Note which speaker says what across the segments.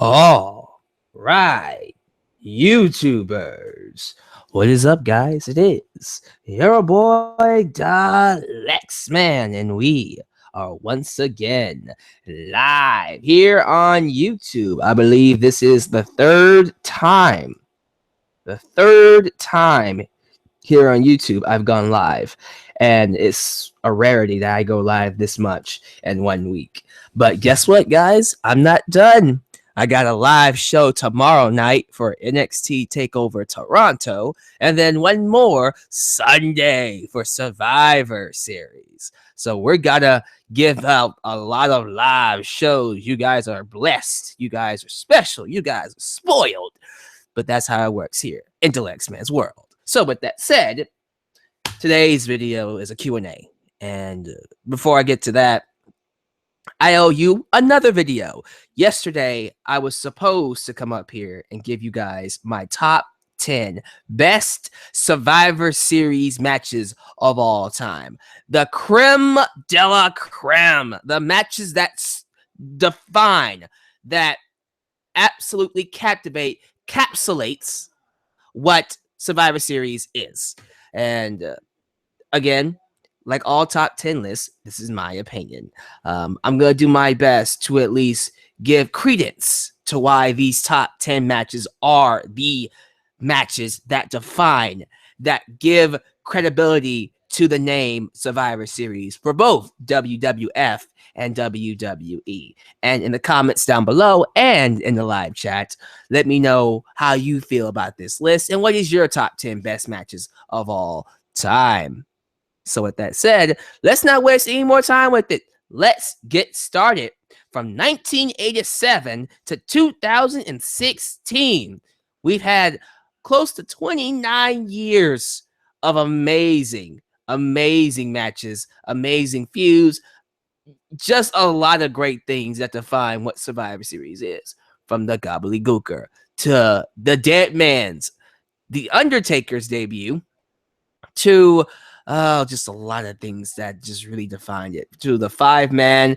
Speaker 1: All right, YouTubers. What is up, guys? It is your boy Dalyxman, and we are once again live here on YouTube. I believe this is the third time here on YouTube I've gone live, and it's a rarity that I go live this much in 1 week. But guess what, guys? I'm not done. I got a live show tomorrow night for NXT TakeOver Toronto, and then one more Sunday for Survivor Series. So we're gonna give out a lot of live shows. You guys are blessed. You guys are special. You guys are spoiled. But that's how it works here in Dalyxman's world. So with that said, today's video is a Q&A. And before I get to that, I owe you another video. Yesterday, I was supposed to come up here and give you guys my top 10 best Survivor Series matches of all time. The creme de la creme. The matches that define, that absolutely capsulates what Survivor Series is. And again, like all top 10 lists, this is my opinion. I'm going to do my best to at least give credence to why these top 10 matches are the matches that define, that give credibility to the name Survivor Series for both WWF and WWE. And in the comments down below and in the live chat, let me know how you feel about this list and what is your top 10 best matches of all time. So with that said, let's not waste any more time with it. Let's get started. From 1987 to 2016, we've had close to 29 years of amazing matches, amazing feuds, just a lot of great things that define what Survivor Series is. From the Gobbledygooker to the Dead Man's, the Undertaker's debut, to just a lot of things that just really defined it, to the 5-man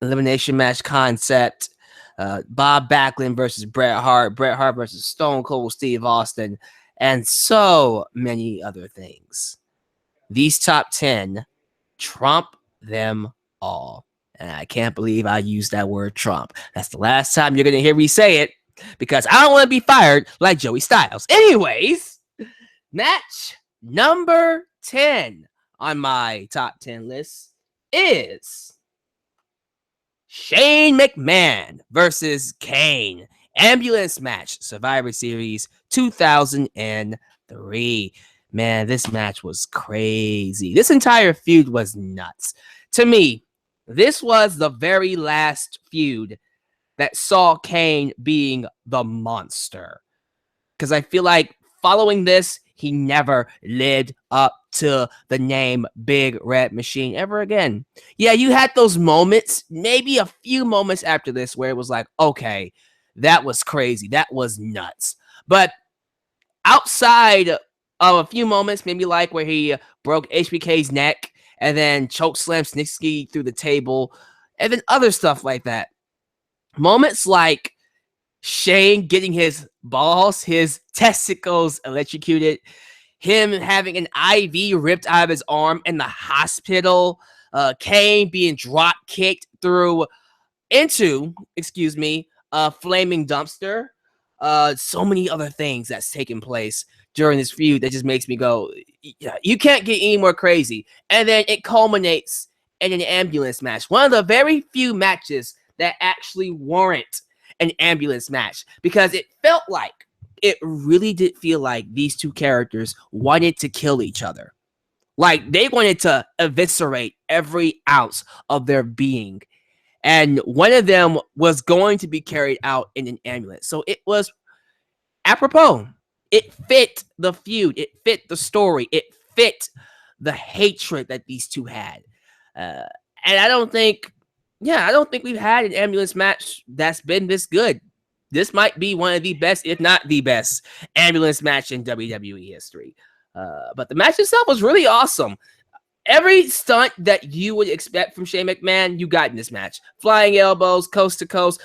Speaker 1: elimination match concept, Bob Backlund versus Bret Hart versus Stone Cold Steve Austin, and so many other things. These top 10 trump them all. And I can't believe I used that word trump. That's the last time you're going to hear me say it, because I don't want to be fired like Joey Styles. Anyways, match number 10 on my top 10 list is Shane McMahon versus Kane. Ambulance match, Survivor Series 2003. Man, this match was crazy. This entire feud was nuts. To me, this was the very last feud that saw Kane being the monster. Because I feel like following this, he never lived up to the name Big Red Machine ever again. Yeah, you had those moments, maybe a few moments after this, where it was like, okay, that was crazy. That was nuts. But outside of a few moments, maybe like where he broke HBK's neck and then chokeslammed Snitsky through the table, and then other stuff like that. Moments like Shane getting his balls, his testicles electrocuted, him having an IV ripped out of his arm in the hospital, Kane being drop kicked into a flaming dumpster. So many other things that's taken place during this feud that just makes me go, yeah, you can't get any more crazy. And then it culminates in an ambulance match. One of the very few matches that actually warrant an ambulance match, because it really did feel like these two characters wanted to kill each other. Like they wanted to eviscerate every ounce of their being. And one of them was going to be carried out in an ambulance. So it was apropos. It fit the feud. It fit the story. It fit the hatred that these two had. And I don't think we've had an ambulance match that's been this good. This might be one of the best, if not the best, ambulance match in WWE history. But the match itself was really awesome. every stunt that you would expect from Shane McMahon, you got in this match. Flying elbows, coast to coast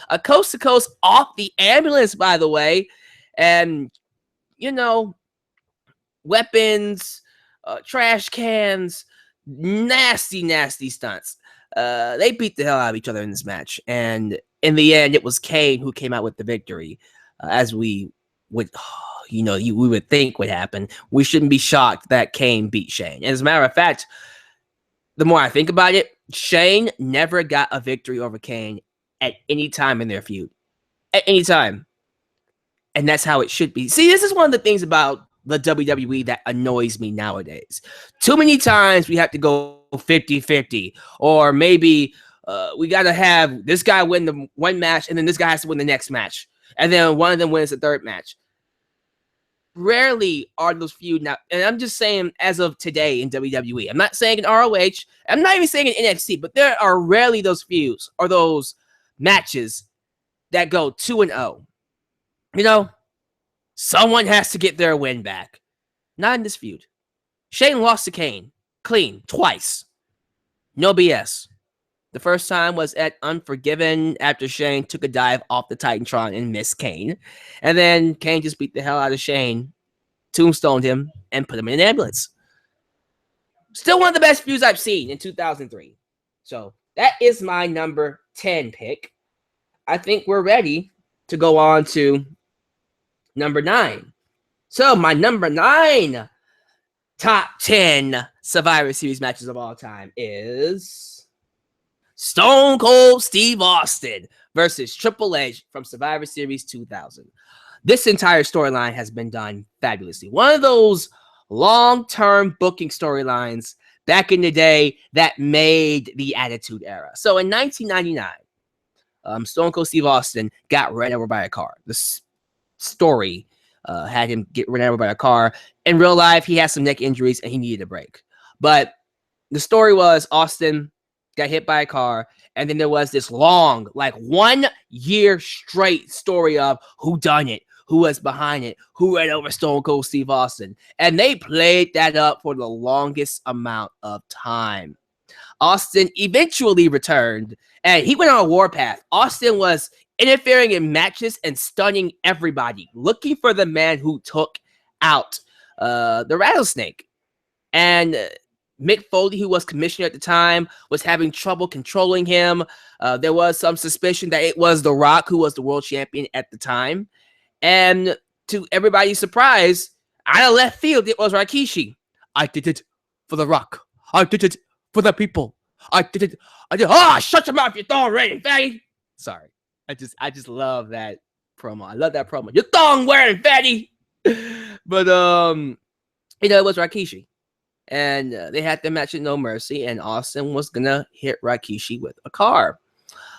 Speaker 1: off the ambulance, by the way. And, you know, weapons, trash cans, nasty, nasty stunts. They beat the hell out of each other in this match. And in the end, it was Kane who came out with the victory, as we would, we would think would happen. We shouldn't be shocked that Kane beat Shane. As a matter of fact, the more I think about it, Shane never got a victory over Kane at any time in their feud. At any time. And that's how it should be. See, this is one of the things about the WWE that annoys me nowadays. Too many times we have to go 50-50. Or maybe we got to have this guy win the one match, and then this guy has to win the next match. And then one of them wins the third match. Rarely are those feuds now, and I'm just saying as of today in WWE. I'm not saying in ROH. I'm not even saying in NXT, but there are rarely those feuds or those matches that go 2-0. You know, someone has to get their win back. Not in this feud. Shane lost to Kane. Clean. Twice. No BS. The first time was at Unforgiven after Shane took a dive off the Titantron and missed Kane. And then Kane just beat the hell out of Shane, tombstoned him, and put him in an ambulance. Still one of the best feuds I've seen in 2003. So that is my number 10 pick. I think we're ready to go on to number 9. So my number 9 top 10 Survivor Series matches of all time is Stone Cold Steve Austin versus Triple H from Survivor Series 2000. This entire storyline has been done fabulously. One of those long-term booking storylines back in the day that made the Attitude Era. So in 1999, Stone Cold Steve Austin got ran over by a car. This story had him get ran over by a car. In real life, he had some neck injuries and he needed a break. But the story was Austin got hit by a car, and then there was this long, like 1 year straight story of who done it, who was behind it, who ran over Stone Cold Steve Austin. And they played that up for the longest amount of time. Austin eventually returned, and he went on a warpath. Austin was interfering in matches and stunning everybody, looking for the man who took out the Rattlesnake. And Mick Foley, who was commissioner at the time, was having trouble controlling him. There was some suspicion that it was The Rock, who was the world champion at the time. And to everybody's surprise, out of left field, it was Rikishi. I did it for The Rock. I did it for the people. I did it. Shut your mouth, you thong-wearing fatty. Sorry. I just love that promo. I love that promo. You thong-wearing fatty. But, it was Rikishi. And they had the match at No Mercy, and Austin was going to hit Rikishi with a car.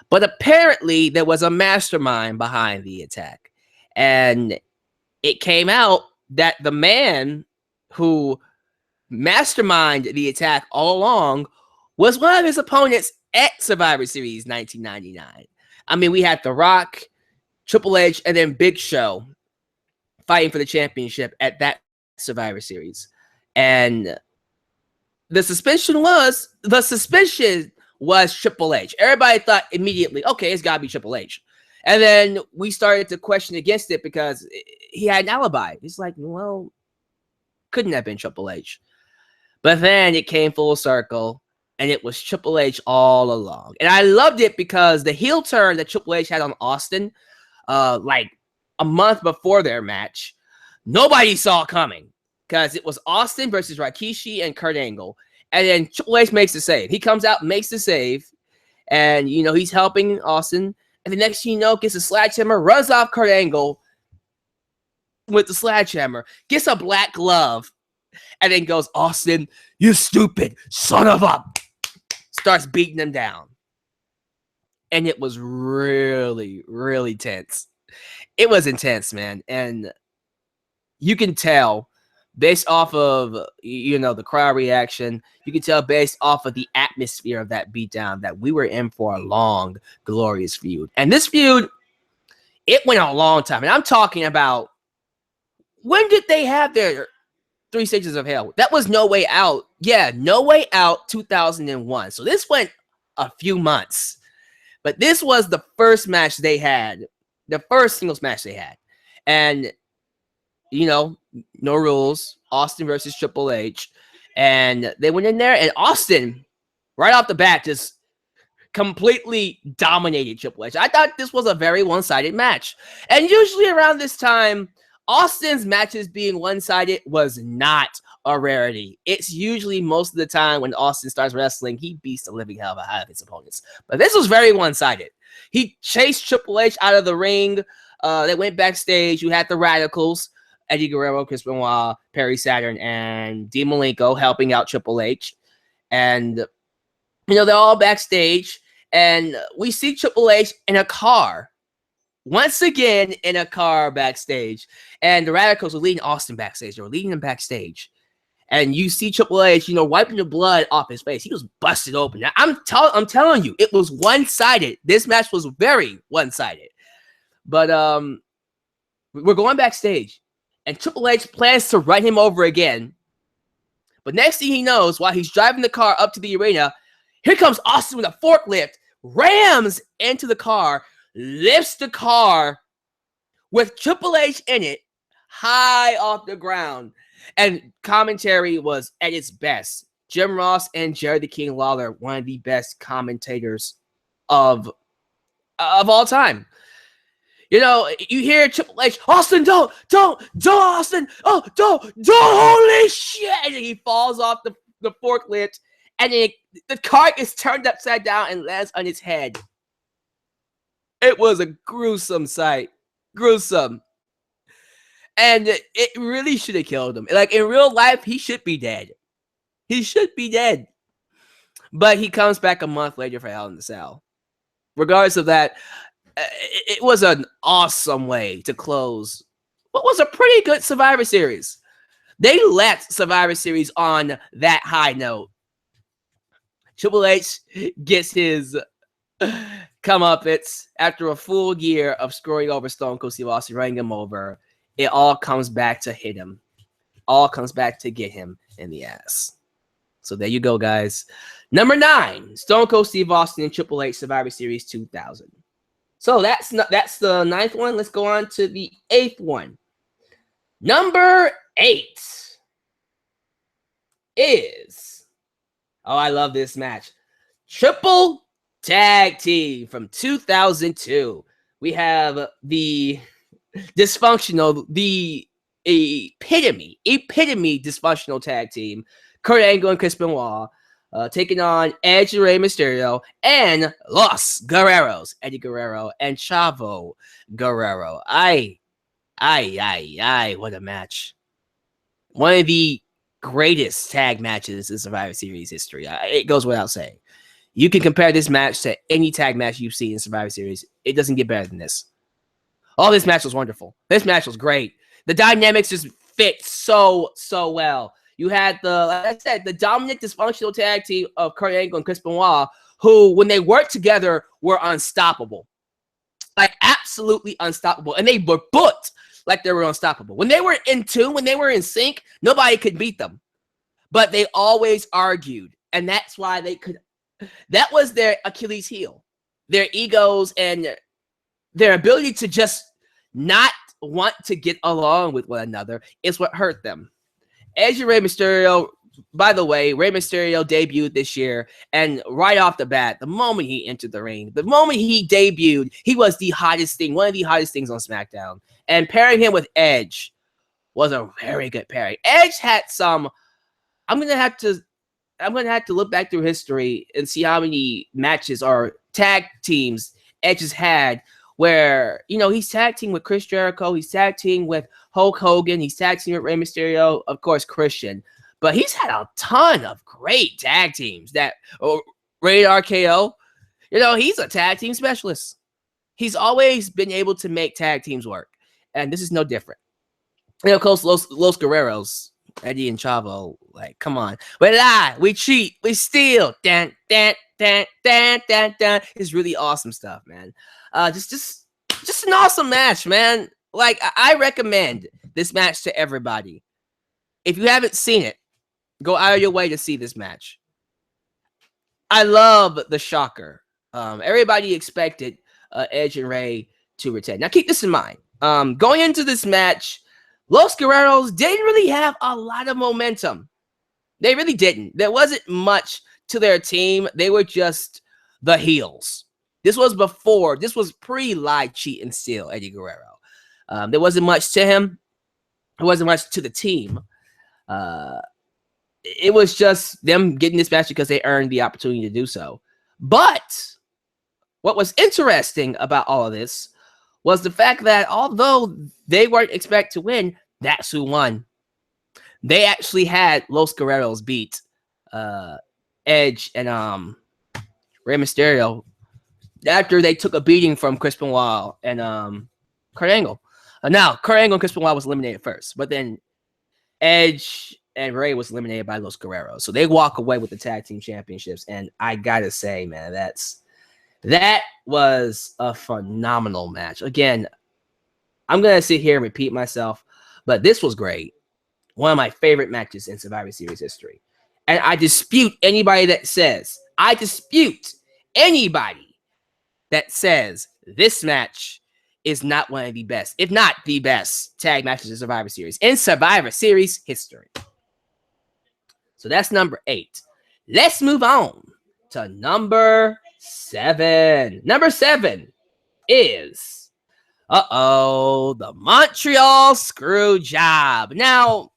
Speaker 1: But apparently, there was a mastermind behind the attack. And it came out that the man who masterminded the attack all along was one of his opponents at Survivor Series 1999. I mean, we had The Rock, Triple H, and then Big Show fighting for the championship at that Survivor Series. And the suspicion was Triple H. Everybody thought immediately, okay, it's got to be Triple H. And then we started to question against it because he had an alibi. It's like, well, couldn't have been Triple H. But then it came full circle, and it was Triple H all along. And I loved it because the heel turn that Triple H had on Austin, like a month before their match, nobody saw coming. Because it was Austin versus Rikishi and Kurt Angle. And then Triple H makes the save. He comes out, makes the save. And, he's helping Austin. And the next thing you know, gets a sledgehammer, runs off Kurt Angle with the sledgehammer, gets a black glove, and then goes, Austin, you stupid son of a... Starts beating him down. And it was really, really tense. It was intense, man. And you can tell... based off of, the crowd reaction, you can tell based off of the atmosphere of that beatdown that we were in for a long, glorious feud. And this feud, it went a long time. And I'm talking about, when did they have their Three Stages of Hell. That was No Way Out. Yeah, No Way Out 2001. So this went a few months. But this was the first match they had. The first singles match they had. And, you know, no rules. Austin versus Triple H. And they went in there, and Austin, right off the bat, just completely dominated Triple H. I thought this was a very one-sided match. And usually around this time, Austin's matches being one-sided was not a rarity. It's usually most of the time when Austin starts wrestling, he beats the living hell out of his opponents. But this was very one-sided. He chased Triple H out of the ring. They went backstage. You had the Radicals, Eddie Guerrero, Chris Benoit, Perry Saturn, and Dean Malenko helping out Triple H. And, you know, they're all backstage. And we see Triple H in a car. Once again, in a car backstage. And the Radicals were leading Austin backstage. They were leading him backstage. And you see Triple H, you know, wiping the blood off his face. He was busted open. Now, I'm telling you, it was one-sided. This match was very one-sided. But we're going backstage. And Triple H plans to run him over again. But next thing he knows, while he's driving the car up to the arena, here comes Austin with a forklift, rams into the car, lifts the car with Triple H in it, high off the ground. And commentary was at its best. Jim Ross and Jerry the King Lawler, one of the best commentators of all time. You know, you hear Triple H, Austin, don't, Austin, oh, don't, holy shit. And he falls off the forklift, and then the car is turned upside down and lands on his head. It was a gruesome sight. Gruesome. And it really should have killed him. Like, in real life, he should be dead. He should be dead. But he comes back a month later for Hell in the Cell. Regardless of that, it was an awesome way to close what was a pretty good Survivor Series. They left Survivor Series on that high note. Triple H gets his comeuppance after a full year of screwing over Stone Cold Steve Austin, running him over. It all comes back to hit him. All comes back to get him in the ass. So there you go, guys. Number 9, Stone Cold Steve Austin and Triple H Survivor Series 2000. So that's the 9th one. Let's go on to the 8th one. Number 8 is, oh, I love this match. Triple Tag Team from 2002. We have the dysfunctional, the epitome dysfunctional tag team, Kurt Angle and Chris Benoit, taking on Edge and Rey Mysterio and Los Guerreros, Eddie Guerrero and Chavo Guerrero. What a match. One of the greatest tag matches in Survivor Series history. It goes without saying. You can compare this match to any tag match you've seen in Survivor Series. It doesn't get better than this. Oh, this match was wonderful. This match was great. The dynamics just fit so well. You had like I said, the dominant dysfunctional tag team of Kurt Angle and Chris Benoit, who, when they worked together, were unstoppable. Like, absolutely unstoppable. And they were booked like they were unstoppable. When they were in tune, when they were in sync, nobody could beat them. But they always argued. And that's why that was their Achilles heel. Their egos and their ability to just not want to get along with one another is what hurt them. Edge and Rey Mysterio, by the way, Rey Mysterio debuted this year, and right off the bat, the moment he entered the ring, the moment he debuted, he was the hottest thing, one of the hottest things on SmackDown. And pairing him with Edge was a very good pairing. Edge had some, I'm gonna have to look back through history and see how many matches or tag teams Edge has had where, you know, he's tag team with Chris Jericho, he's tag team with Hulk Hogan, he's tag team with Rey Mysterio, of course, Christian. But he's had a ton of great tag teams that, Rated RKO, you know, he's a tag team specialist. He's always been able to make tag teams work. And this is no different. And of course, Los Guerreros, Eddie and Chavo, like, come on. We lie, we cheat, we steal. Dan, dan, dan, dan, dan, dan. It's really awesome stuff, man. Just an awesome match, man. Like, I recommend this match to everybody. If you haven't seen it, go out of your way to see this match. I love the shocker. Everybody expected Edge and Rey to retain. Now, keep this in mind. Going into this match, Los Guerreros didn't really have a lot of momentum. They really didn't. There wasn't much to their team. They were just the heels. This was pre-lie, cheat, and steal Eddie Guerrero. There wasn't much to him. There wasn't much to the team. It was just them getting this match because they earned the opportunity to do so. But what was interesting about all of this was the fact that although they weren't expected to win, that's who won. They actually had Los Guerreros beat Edge and Rey Mysterio after they took a beating from Chris Benoit and Kurt Angle. Now, Kurt Angle and Chris Benoit was eliminated first, but then Edge and Rey was eliminated by Los Guerreros. So they walk away with the tag team championships. And I gotta say, man, that was a phenomenal match. Again, I'm gonna sit here and repeat myself, but this was great. One of my favorite matches in Survivor Series history. And I dispute anybody that says this match is not one of the best, if not the best, tag matches in Survivor Series history. So that's number 8. Let's move on to number 7. Number 7 is, the Montreal Screwjob. Now,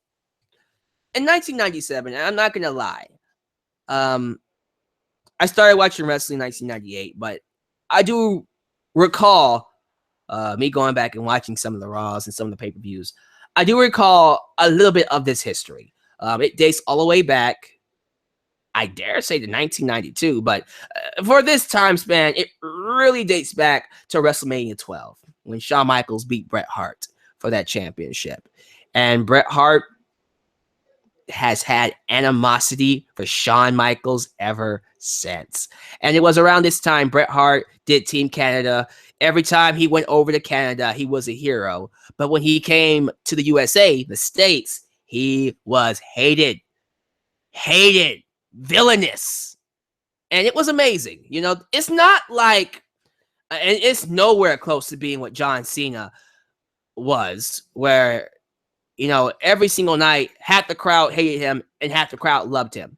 Speaker 1: in 1997, and I'm not going to lie, I started watching wrestling in 1998, but I do recall me going back and watching some of the Raws and some of the pay-per-views. I do recall a little bit of this history. It dates all the way back, I dare say, to 1992, but for this time span, it really dates back to WrestleMania 12 when Shawn Michaels beat Bret Hart for that championship. And Bret Hart has had animosity for Shawn Michaels ever since. And it was around this time Bret Hart did Team Canada. Every time he went over to Canada, he was a hero. But when he came to the USA, the States, he was hated, villainous. And it was amazing. You know, it's not like, and it's nowhere close to being what John Cena was, where, you know, every single night, half the crowd hated him and half the crowd loved him.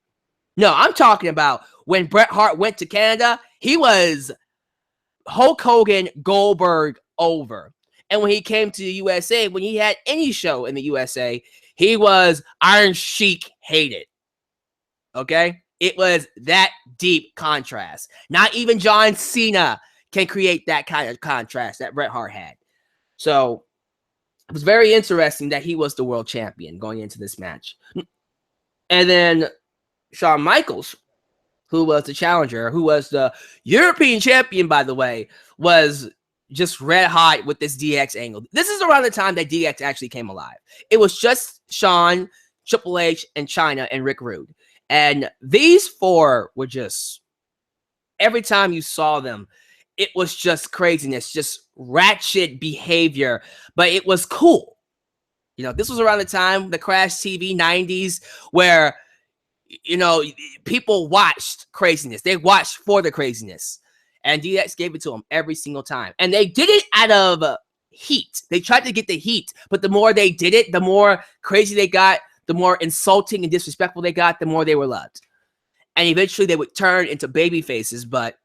Speaker 1: No, I'm talking about when Bret Hart went to Canada, he was Hulk Hogan, Goldberg over. And when he came to the USA, when he had any show in the USA, he was Iron Sheik hated. Okay? It was that deep contrast. Not even John Cena can create that kind of contrast that Bret Hart had. So it was very interesting that he was the world champion going into this match. And then Shawn Michaels, who was the challenger, who was the European champion, by the way, was just red hot with this DX angle. This is around the time that DX actually came alive. It was just Shawn, Triple H, and Chyna, and Rick Rude. And these four were just, every time you saw them, it was just craziness, just ratchet behavior, but it was cool. You know, this was around the time, the Crash TV 90s, where, you know, people watched craziness. They watched for the craziness. And DX gave it to them every single time. And they did it out of heat. They tried to get the heat, but the more they did it, the more crazy they got, the more insulting and disrespectful they got, the more they were loved. And eventually they would turn into baby faces, but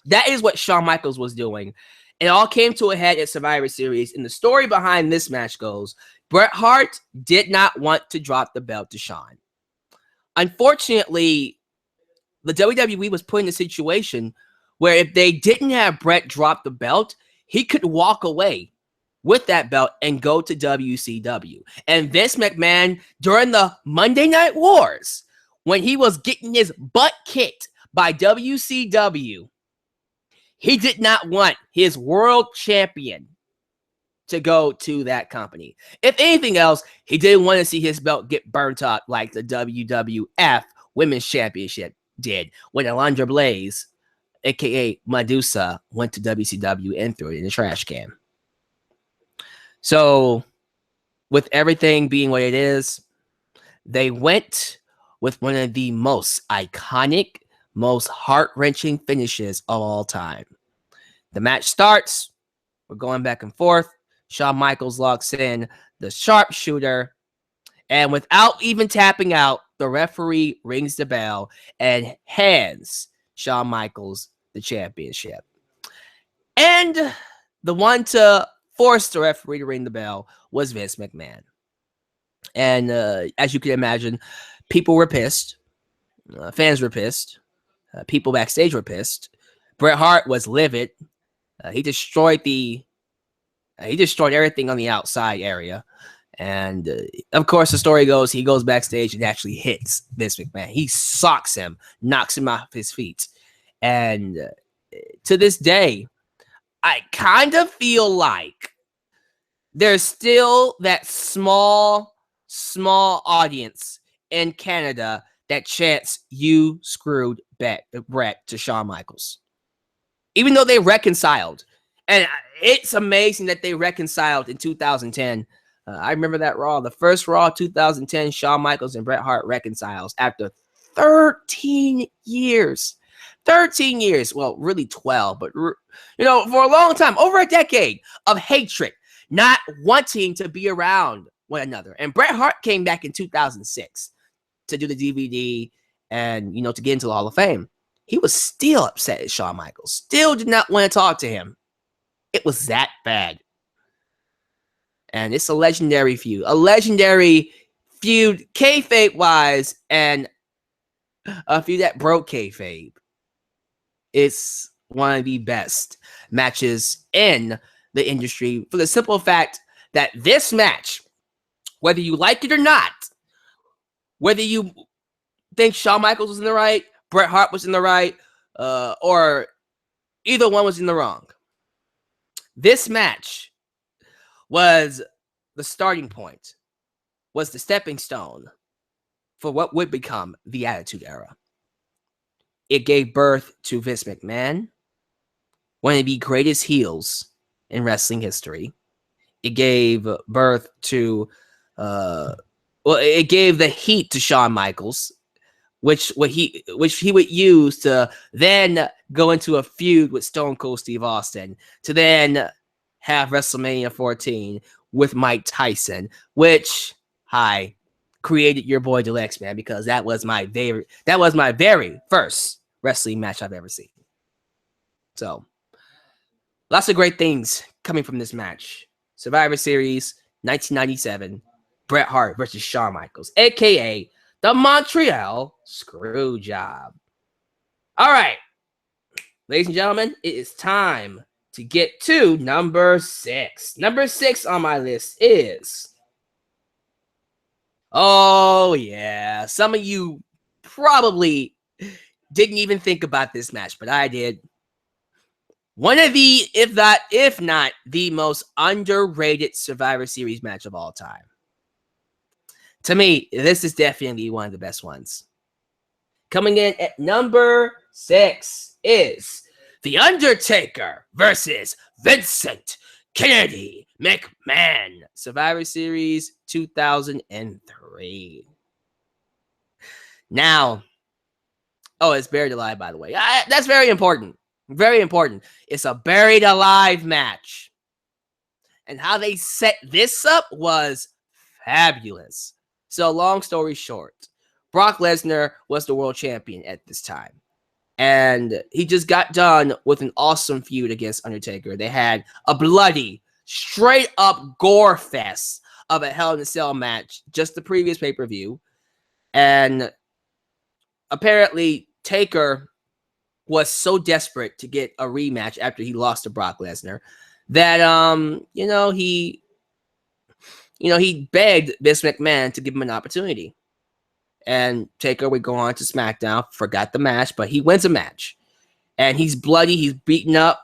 Speaker 1: that is what Shawn Michaels was doing. It all came to a head at Survivor Series. And the story behind this match goes, Bret Hart did not want to drop the belt to Shawn. Unfortunately, the WWE was put in a situation where if they didn't have Bret drop the belt, he could walk away with that belt and go to WCW. And Vince McMahon, during the Monday Night Wars, when he was getting his butt kicked by WCW, he did not want his world champion to go to that company. If anything else, he didn't want to see his belt get burnt up like the WWF Women's Championship did when Alundra Blaze, aka Medusa, went to WCW and threw it in the trash can. So, with everything being what it is, They went with one of the most iconic, most heart-wrenching finishes of all time. The match starts. We're going back and forth. Shawn Michaels locks in the sharpshooter. And without even tapping out, the referee rings the bell and hands Shawn Michaels the championship. And the one to force the referee to ring the bell was Vince McMahon. And as you can imagine, people were pissed. Fans were pissed. People backstage were pissed. Bret Hart was livid. He destroyed everything on the outside area. And of course, the story goes, he goes backstage and actually hits Vince McMahon. He socks him, knocks him off his feet. And to this day, I kind of feel like there's still that small audience in Canada that chants, "You screwed Bret" to Shawn Michaels. Even though they reconciled. And it's amazing that they reconciled in 2010. I remember that Raw. The first Raw 2010, Shawn Michaels and Bret Hart reconciles after 13 years. 13 years. Well, really 12. But, for a long time, over a decade of hatred, not wanting to be around one another. And Bret Hart came back in 2006 to do the DVD and, to get into the Hall of Fame. He was still upset at Shawn Michaels. Still did not want to talk to him. It was that bad. And it's a legendary feud. A legendary feud, kayfabe-wise, and a feud that broke kayfabe. It's one of the best matches in the industry for the simple fact that this match, whether you like it or not, whether you think Shawn Michaels was in the right, Bret Hart was in the right, or either one was in the wrong, this match was the starting point, was the stepping stone for what would become the Attitude Era. It gave birth to Vince McMahon, one of the greatest heels in wrestling history. It gave birth to, it gave the heat to Shawn Michaels, which he would use to then go into a feud with Stone Cold Steve Austin, to then have WrestleMania 14 with Mike Tyson, which created your boy Dalyxman, because that was my very first wrestling match I've ever seen. So lots of great things coming from this match. Survivor Series 1997, Bret Hart versus Shawn Michaels, aka the Montreal Screwjob. All right, ladies and gentlemen, it is time to get to number 6. Number 6 on my list is, oh yeah, some of you probably didn't even think about this match, but I did. One of the, if not the most underrated Survivor Series match of all time. To me, this is definitely one of the best ones. Coming in at number 6 is The Undertaker versus Vincent Kennedy McMahon. Survivor Series 2003. Now, it's buried alive, by the way. That's very important. Very important. It's a buried alive match. And how they set this up was fabulous. So long story short, Brock Lesnar was the world champion at this time. And he just got done with an awesome feud against Undertaker. They had a bloody, straight up gore fest of a Hell in a Cell match, just the previous pay-per-view. And apparently Taker was so desperate to get a rematch after he lost to Brock Lesnar that he begged Vince McMahon to give him an opportunity. And Taker would go on to Smackdown, forgot the match, but he wins a match. And he's bloody, he's beaten up.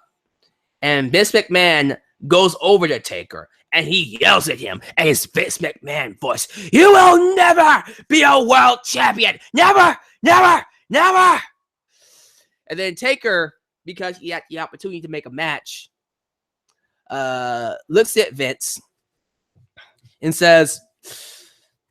Speaker 1: And Vince McMahon goes over to Taker and he yells at him in his Vince McMahon voice, "You will never be a world champion! Never! Never! Never!" And then Taker, because he had the opportunity to make a match, looks at Vince and says,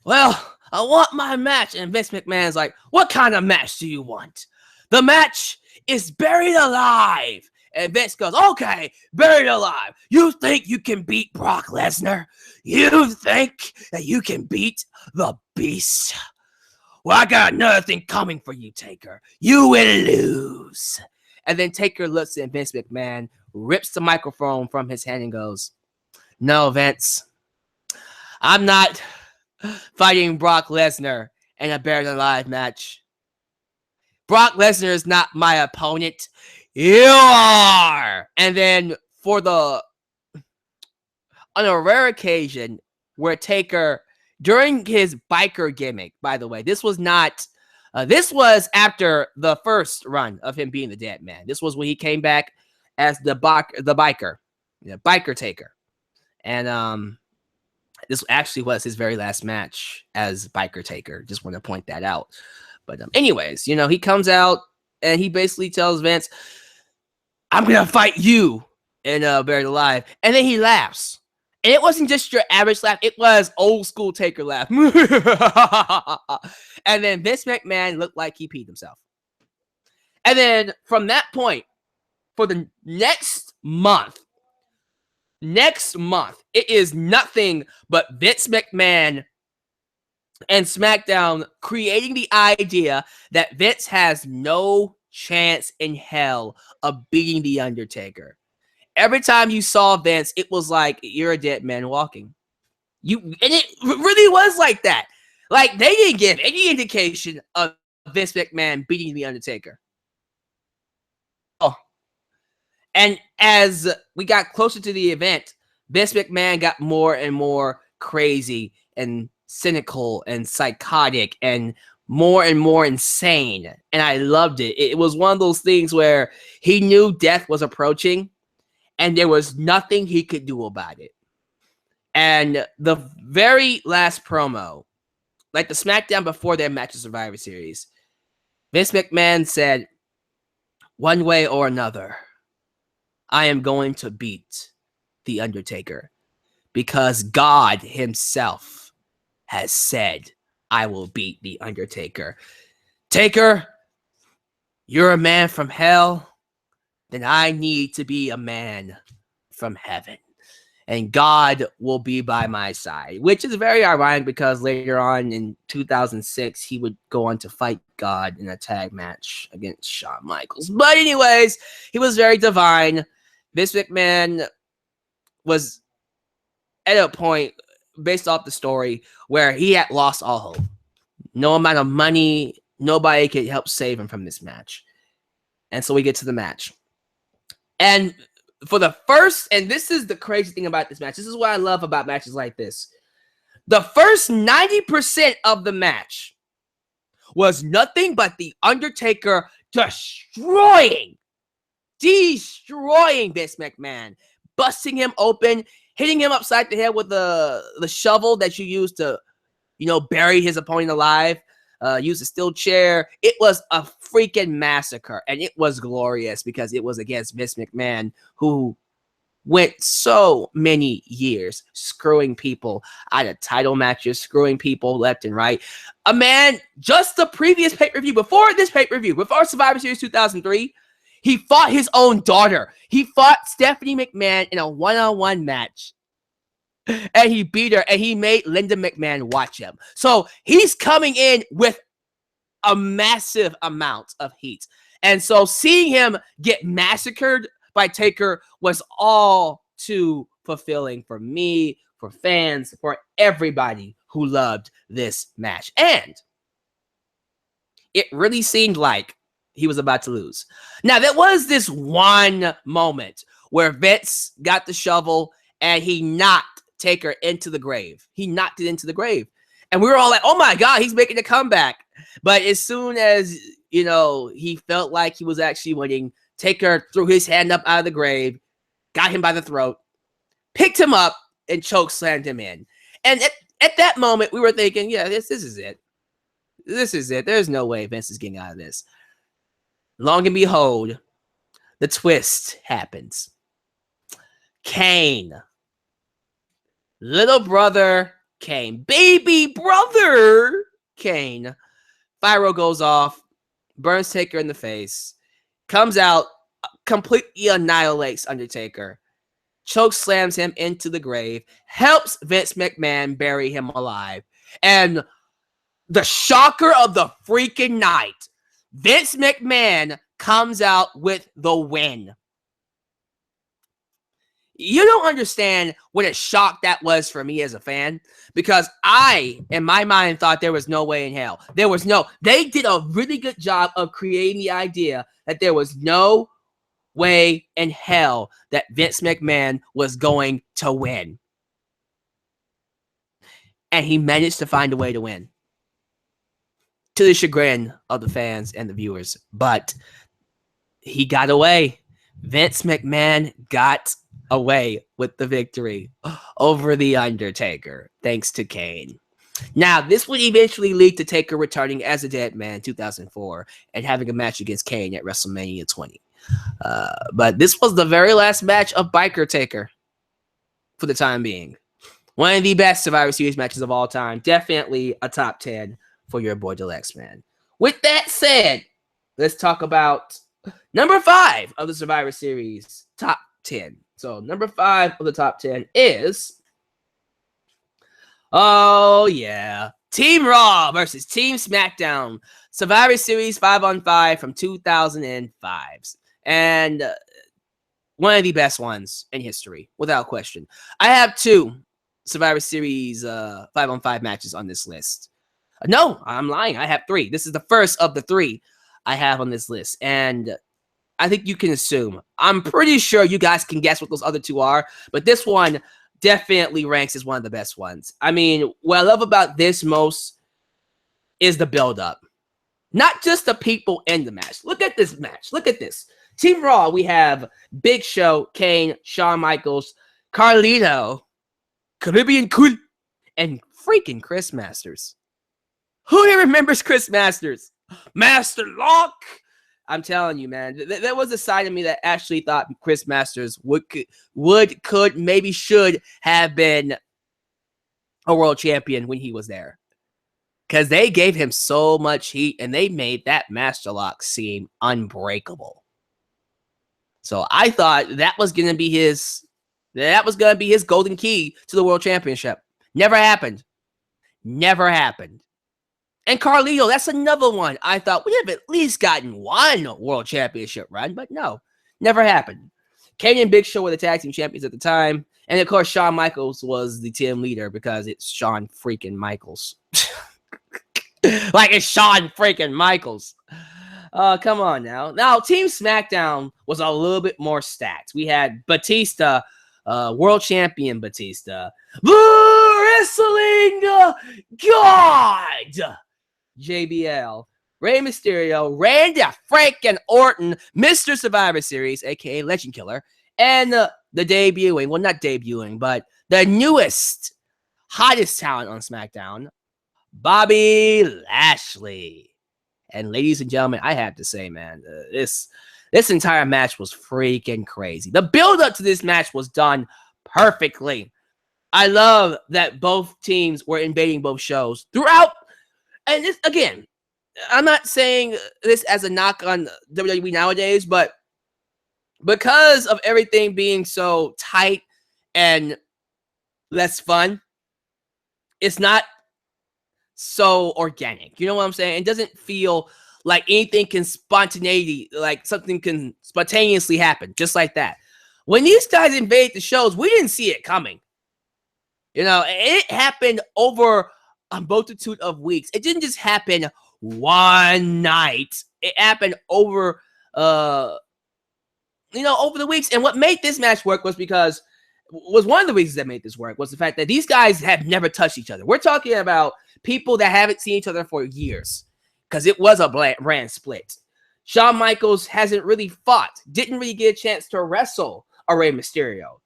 Speaker 1: "Well, I want my match. And Vince McMahon's like, what kind of match do you want? The match is buried alive. And Vince goes, okay, buried alive. You think you can beat Brock Lesnar? You think that you can beat the Beast? Well, I got another thing coming for you, Taker. You will lose. And then Taker looks at Vince McMahon, rips the microphone from his hand and goes, no, Vince, I'm not fighting Brock Lesnar in a buried alive match. Brock Lesnar is not my opponent. You are. And then on a rare occasion where Taker, during his biker gimmick, by the way, this was after the first run of him being the Dead Man. This was when he came back as the biker Taker. And this actually was his very last match as Biker Taker. Just want to point that out. But anyways, he comes out and he basically tells Vince, I'm going to fight you in Buried Alive. And then he laughs. And it wasn't just your average laugh. It was old school Taker laugh. And then Vince McMahon looked like he peed himself. And then from that point, for the next month, it is nothing but Vince McMahon and Smackdown creating the idea that Vince has no chance in hell of beating The Undertaker. Every time you saw Vince, it was like you're a dead man walking. And it really was like that. Like, they didn't give any indication of Vince McMahon beating The Undertaker. Oh. And as we got closer to the event, Vince McMahon got more and more crazy and cynical and psychotic and more insane. And I loved it. It was one of those things where he knew death was approaching and there was nothing he could do about it. And the very last promo, like the SmackDown before their match of Survivor Series, Vince McMahon said, one way or another, I am going to beat The Undertaker because God himself has said I will beat The Undertaker. Taker, you're a man from hell, then I need to be a man from heaven. And God will be by my side, which is very ironic because later on in 2006, he would go on to fight God in a tag match against Shawn Michaels. But anyways, he was very divine. Vince McMahon was at a point, based off the story, where he had lost all hope. No amount of money, nobody could help save him from this match. And so we get to the match. And for the first, and this is the crazy thing about this match. This is what I love about matches like this. The first 90% of the match was nothing but The Undertaker destroying Vince McMahon, busting him open, hitting him upside the head with the shovel that you use to, bury his opponent alive. Use a steel chair. It was a freaking massacre, and it was glorious because it was against Vince McMahon, who went so many years screwing people out of title matches, screwing people left and right. A man, just the previous pay-per-view, before this pay-per-view, before Survivor Series 2003, he fought his own daughter. He fought Stephanie McMahon in a one-on-one match. And he beat her, and he made Linda McMahon watch him. So he's coming in with a massive amount of heat. And so seeing him get massacred by Taker was all too fulfilling for me, for fans, for everybody who loved this match. And it really seemed like he was about to lose. Now, there was this one moment where Vince got the shovel and he knocked Taker into the grave. He knocked it into the grave. And we were all like, oh my God, he's making a comeback. But as soon as, he felt like he was actually winning, Taker threw his hand up out of the grave, got him by the throat, picked him up, and choke slammed him in. And at that moment, we were thinking, yeah, this is it. This is it. There's no way Vince is getting out of this. Long and behold, the twist happens. Kane. Little brother Kane. Baby brother Kane. Pyro goes off, burns Taker in the face, comes out, completely annihilates Undertaker, choke slams him into the grave, helps Vince McMahon bury him alive. And the shocker of the freaking night, Vince McMahon comes out with the win. You don't understand what a shock that was for me as a fan, because I, in my mind, thought there was no way in hell. They did a really good job of creating the idea that there was no way in hell that Vince McMahon was going to win. And he managed to find a way to win, to the chagrin of the fans and the viewers. But he got away. Vince McMahon got away with the victory over The Undertaker, thanks to Kane. Now, this would eventually lead to Taker returning as a dead man in 2004 and having a match against Kane at WrestleMania 20. But this was the very last match of Biker Taker for the time being. One of the best Survivor Series matches of all time. Definitely a top 10 for your boy Dalyxman. With that said, let's talk about number 5 of the Survivor Series top 10. So number 5 of the top 10 is, oh yeah, Team Raw versus Team Smackdown, Survivor Series 5-on-5 from 2005. And one of the best ones in history, without question. I have 2 Survivor Series 5-on-5 matches on this list. No, I'm lying. I have 3. This is the first of the 3 I have on this list. And I think you can assume. I'm pretty sure you guys can guess what those other 2 are, but this one definitely ranks as one of the best ones. I mean, what I love about this most is the build-up. Not just the people in the match. Look at this match. Look at this. Team Raw, we have Big Show, Kane, Shawn Michaels, Carlito, Caribbean Cool, and freaking Chris Masters. Who here remembers Chris Masters? Master Lock! I'm telling you, man, there was a side of me that actually thought Chris Masters could, maybe should have been a world champion when he was there. Because they gave him so much heat and they made that Master Lock seem unbreakable. So I thought that was going to be his golden key to the world championship. Never happened. Never happened. And Carlito, that's another one. I thought we have at least gotten one world championship run, but no, never happened. Kane and Big Show were the tag team champions at the time. And of course, Shawn Michaels was the team leader because it's Shawn freaking Michaels. Like it's Shawn freaking Michaels. Come on now. Now, Team Smackdown was a little bit more stacked. We had Batista, world champion Batista, the wrestling god, JBL, Rey Mysterio, Randy freaking Orton, Mr. Survivor Series, aka Legend Killer, and the debuting, well, not debuting, but the newest, hottest talent on SmackDown, Bobby Lashley. And ladies and gentlemen, I have to say, man, this entire match was freaking crazy. The build-up to this match was done perfectly. I love that both teams were invading both shows throughout. And this, again, I'm not saying this as a knock on WWE nowadays, but because of everything being so tight and less fun, it's not so organic. You know what I'm saying? It doesn't feel like anything can like something can spontaneously happen just like that. When these guys invade the shows, we didn't see it coming. You know, it happened over a multitude of weeks. It didn't just happen one night. It happened over, over the weeks. And what made this match work was one of the reasons that made this work was the fact that these guys have never touched each other. We're talking about people that haven't seen each other for years because it was a brand split. Shawn Michaels hasn't really fought, didn't really get a chance to wrestle a Rey Mysterio.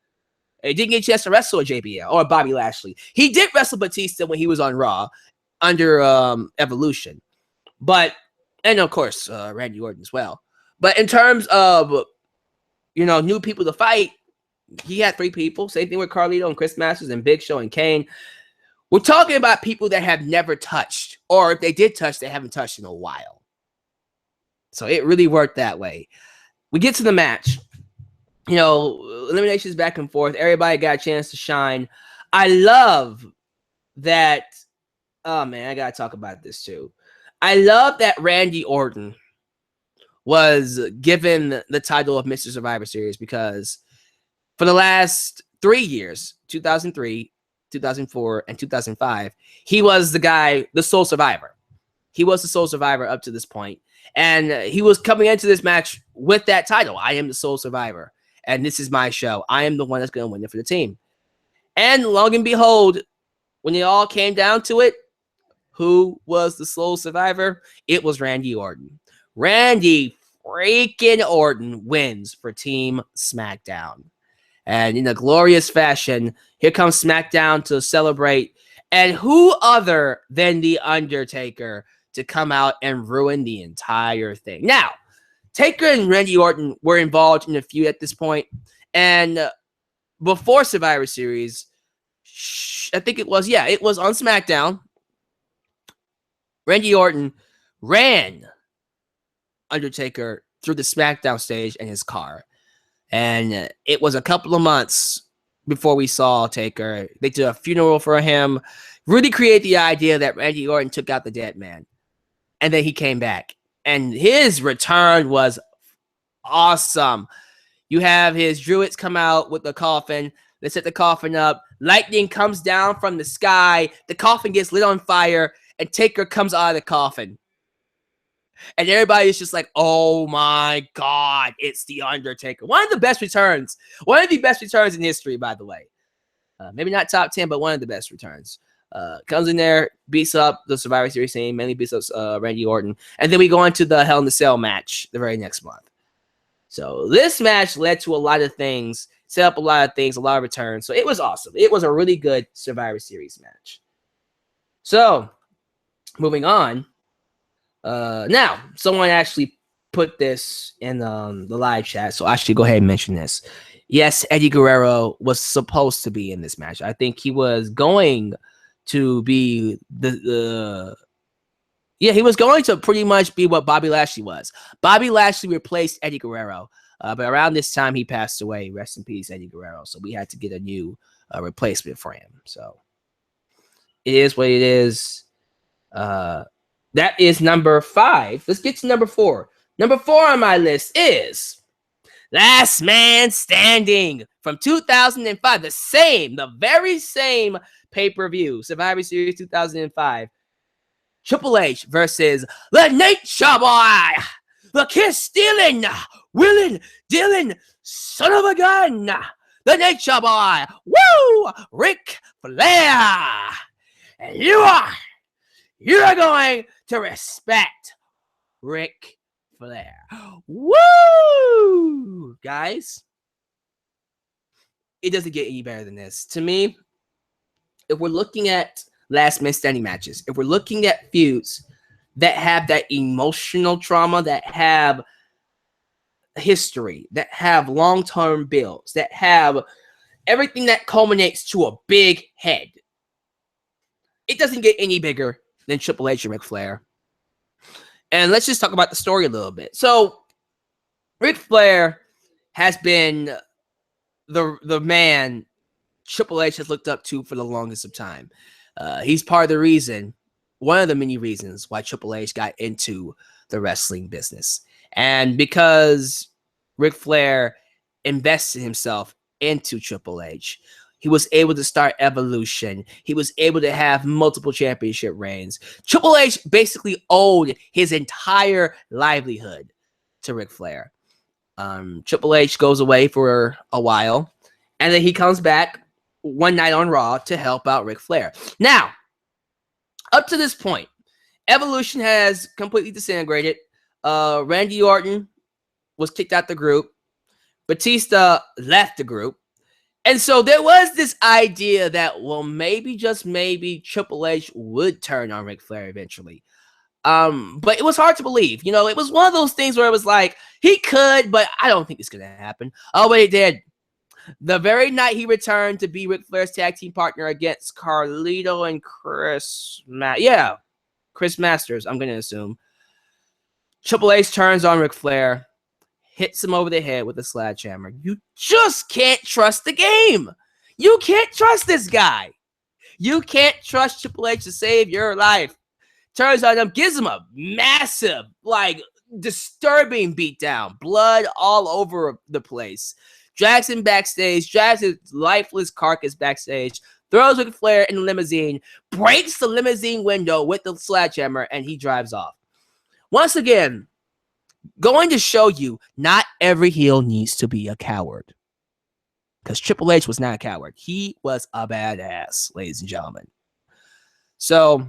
Speaker 1: He didn't get a chance to wrestle a JBL or a Bobby Lashley. He did wrestle Batista when he was on Raw under Evolution. And of course, Randy Orton as well. But in terms of, new people to fight, he had 3 people. Same thing with Carlito and Chris Masters and Big Show and Kane. We're talking about people that have never touched, or if they did touch, they haven't touched in a while. So it really worked that way. We get to the match. You know, eliminations back and forth. Everybody got a chance to shine. I love that. Oh, man, I got to talk about this too. I love that Randy Orton was given the title of Mr. Survivor Series, because for the last 3 years, 2003, 2004, and 2005, he was the guy, the sole survivor. He was the sole survivor up to this point. And he was coming into this match with that title. I am the sole survivor. And this is my show. I am the one that's going to win it for the team. And lo and behold, when it all came down to it, who was the sole survivor? It was Randy Orton. Randy freaking Orton wins for Team Smackdown. And in a glorious fashion, here comes Smackdown to celebrate. And who other than The Undertaker to come out and ruin the entire thing? Now, Taker and Randy Orton were involved in a feud at this point. And before Survivor Series, I think it was on SmackDown. Randy Orton ran Undertaker through the SmackDown stage in his car. And it was a couple of months before we saw Taker. They did a funeral for him, really created the idea that Randy Orton took out the dead man. And then he came back. And his return was awesome. You have his druids come out with the coffin. They set the coffin up. Lightning comes down from the sky. The coffin gets lit on fire. And Taker comes out of the coffin. And everybody is just like, oh my God, it's The Undertaker. One of the best returns. One of the best returns in history, by the way. Maybe not top 10, but one of the best returns. Comes in there, beats up the Survivor Series team, mainly beats up Randy Orton. And then we go into the Hell in a Cell match the very next month. So this match led to a lot of things, set up a lot of things, a lot of returns. So it was awesome. It was a really good Survivor Series match. So, moving on. Now, someone actually put this in the live chat, so I should go ahead and mention this. Yes, Eddie Guerrero was supposed to be in this match. I think he was going to be he was going to pretty much be what Bobby Lashley was. Bobby Lashley replaced Eddie Guerrero, but around this time he passed away. Rest in peace, Eddie Guerrero. So we had to get a new replacement for him. So it is what it is. That is number 5. Let's get to number 4. Number 4 on my list is Last Man Standing from 2005. The very same pay-per-view. Survivor Series 2005. Triple H versus the Nature Boy. The kiss-stealing, willing, dealing, son of a gun. The Nature Boy. Woo! Ric Flair. And you are going to respect Ric Flair. Woo! Guys, it doesn't get any better than this. To me, if we're looking at last man standing matches, if we're looking at feuds that have that emotional trauma, that have history, that have long-term builds, that have everything that culminates to a big head, it doesn't get any bigger than Triple H and Ric Flair. And let's just talk about the story a little bit. So, Ric Flair has been the man Triple H has looked up to for the longest of time. He's part of the reason, one of the many reasons why Triple H got into the wrestling business. And because Ric Flair invested himself into Triple H, he was able to start Evolution. He was able to have multiple championship reigns. Triple H basically owed his entire livelihood to Ric Flair. Triple H goes away for a while, and then he comes back one night on Raw to help out Ric Flair. Now, up to this point, Evolution has completely disintegrated. Randy Orton was kicked out the group. Batista left the group. And so there was this idea that, well, maybe, just maybe, Triple H would turn on Ric Flair eventually. But it was hard to believe. You know, it was one of those things where it was like, he could, but I don't think it's going to happen. Oh, but it did. The very night he returned to be Ric Flair's tag team partner against Carlito and Chris Masters, I'm going to assume. Triple H turns on Ric Flair, hits him over the head with a sledgehammer. You just can't trust the game. You can't trust this guy. You can't trust Triple H to save your life. Turns on him, gives him a massive, disturbing beatdown. Blood all over the place. Drags him backstage, drags his lifeless carcass backstage, throws Ric Flair in the limousine, breaks the limousine window with the sledgehammer, and he drives off. Once again, going to show you not every heel needs to be a coward. Because Triple H was not a coward. He was a badass, ladies and gentlemen. So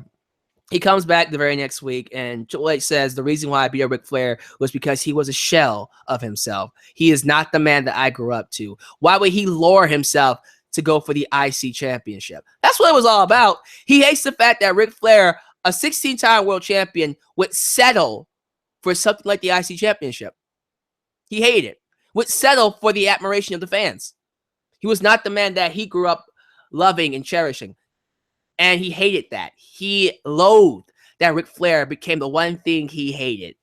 Speaker 1: he comes back the very next week, and Triple H says the reason why I beat Ric Flair was because he was a shell of himself. He is not the man that I grew up to. Why would he lower himself to go for the IC championship? That's what it was all about. He hates the fact that Ric Flair, a 16-time world champion, would settle for something like the IC championship. He hated it. Would settle for the admiration of the fans. He was not the man that he grew up loving and cherishing. And he hated that. He loathed that Ric Flair became the one thing he hated.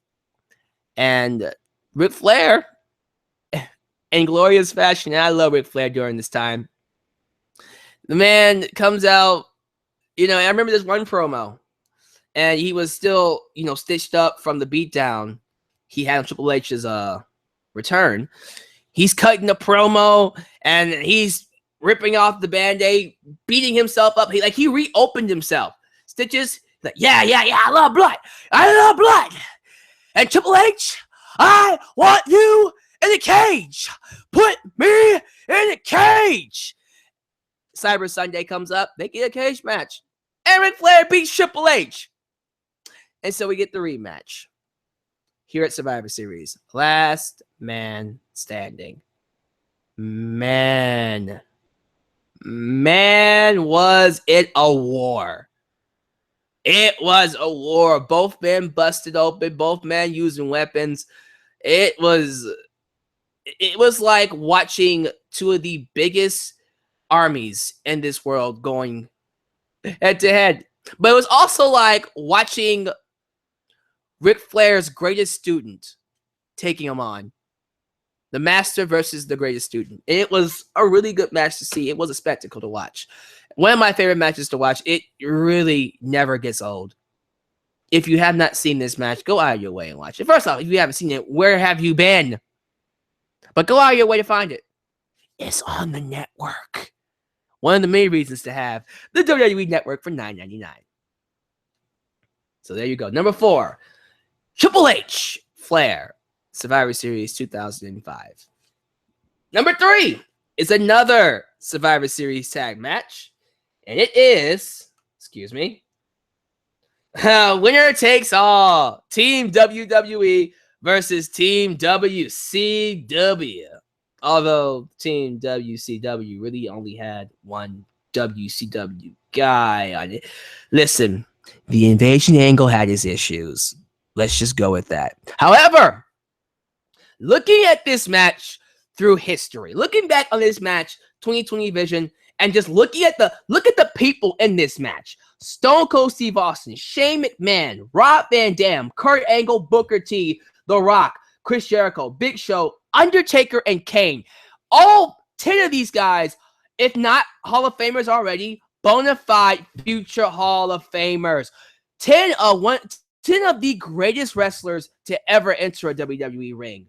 Speaker 1: And Ric Flair, in glorious fashion, and I love Ric Flair during this time, the man comes out, I remember this one promo, and he was still, stitched up from the beatdown he had on Triple H's return. He's cutting the promo, and he's ripping off the Band-Aid, beating himself up. He reopened himself. Stitches, yeah, I love blood. I love blood. And Triple H, I want you in the cage. Put me in the cage. Cyber Sunday comes up. They get a cage match. And Ric Flair beats Triple H. And so we get the rematch here at Survivor Series. Last man standing. Man, was it a war. It was a war. Both men busted open. Both men using weapons. It was like watching two of the biggest armies in this world going head to head. But it was also like watching Ric Flair's greatest student taking him on. The master versus the greatest student. It was a really good match to see. It was a spectacle to watch. One of my favorite matches to watch. It really never gets old. If you have not seen this match, go out of your way and watch it. First off, if you haven't seen it, where have you been? But go out of your way to find it. It's on the network. One of the main reasons to have the WWE Network for $9.99. So there you go. Number 4, Triple H, Flair, Survivor Series 2005. Number 3 is another Survivor Series tag match. And it is, winner takes all. Team WWE versus Team WCW. Although Team WCW really only had one WCW guy on it. Listen, the Invasion Angle had his issues. Let's just go with that. However, looking at this match through history, looking back on this match, 2020 vision, and just look at the people in this match. Stone Cold Steve Austin, Shane McMahon, Rob Van Dam, Kurt Angle, Booker T, The Rock, Chris Jericho, Big Show, Undertaker, and Kane. All 10 of these guys, if not Hall of Famers already, bona fide future Hall of Famers. 10 of the greatest wrestlers to ever enter a WWE ring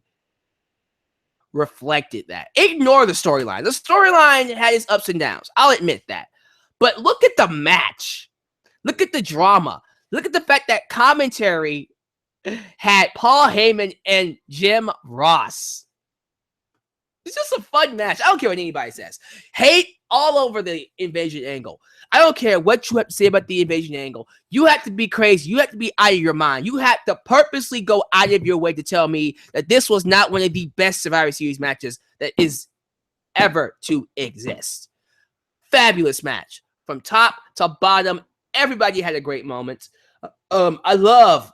Speaker 1: reflected that. Ignore the storyline. The storyline had its ups and downs. I'll admit that. But look at the match. Look at the drama. Look at the fact that commentary had Paul Heyman and Jim Ross. It's just a fun match. I don't care what anybody says. Hate all over the Invasion Angle. I don't care what you have to say about the Invasion Angle. You have to be crazy. You have to be out of your mind. You have to purposely go out of your way to tell me that this was not one of the best Survivor Series matches that is ever to exist. Fabulous match. From top to bottom, everybody had a great moment. I love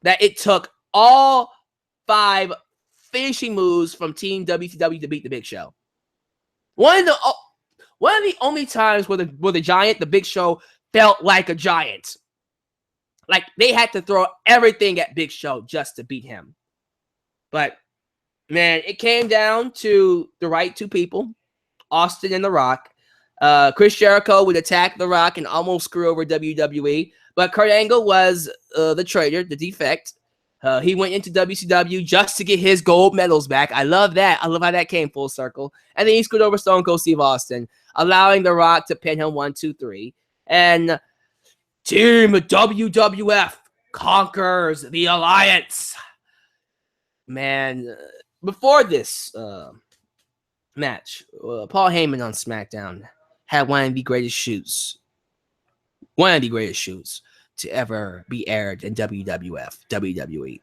Speaker 1: that it took all 5 finishing moves from Team WCW to beat the Big Show. One of the only times where the Giant, the Big Show, felt like a giant. Like they had to throw everything at Big Show just to beat him. But man, it came down to the right two people, Austin and The Rock. Chris Jericho would attack The Rock and almost screw over WWE. But Kurt Angle was the traitor, the defect. He went into WCW just to get his gold medals back. I love that. I love how that came full circle. And then he screwed over Stone Cold Steve Austin, allowing The Rock to pin him 1, 2, 3. And Team WWF conquers the Alliance. Man, before this match, Paul Heyman on SmackDown had one of the greatest shoots to ever be aired in WWE.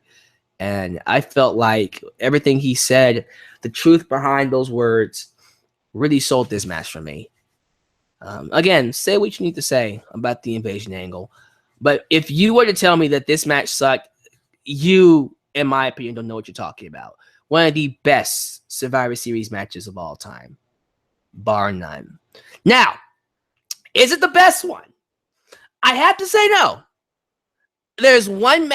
Speaker 1: And I felt like everything he said, the truth behind those words, really sold this match for me. Again, say what you need to say about the invasion angle. But if you were to tell me that this match sucked, you, in my opinion, don't know what you're talking about. One of the best Survivor Series matches of all time, bar none. Now, is it the best one? I have to say no. There's one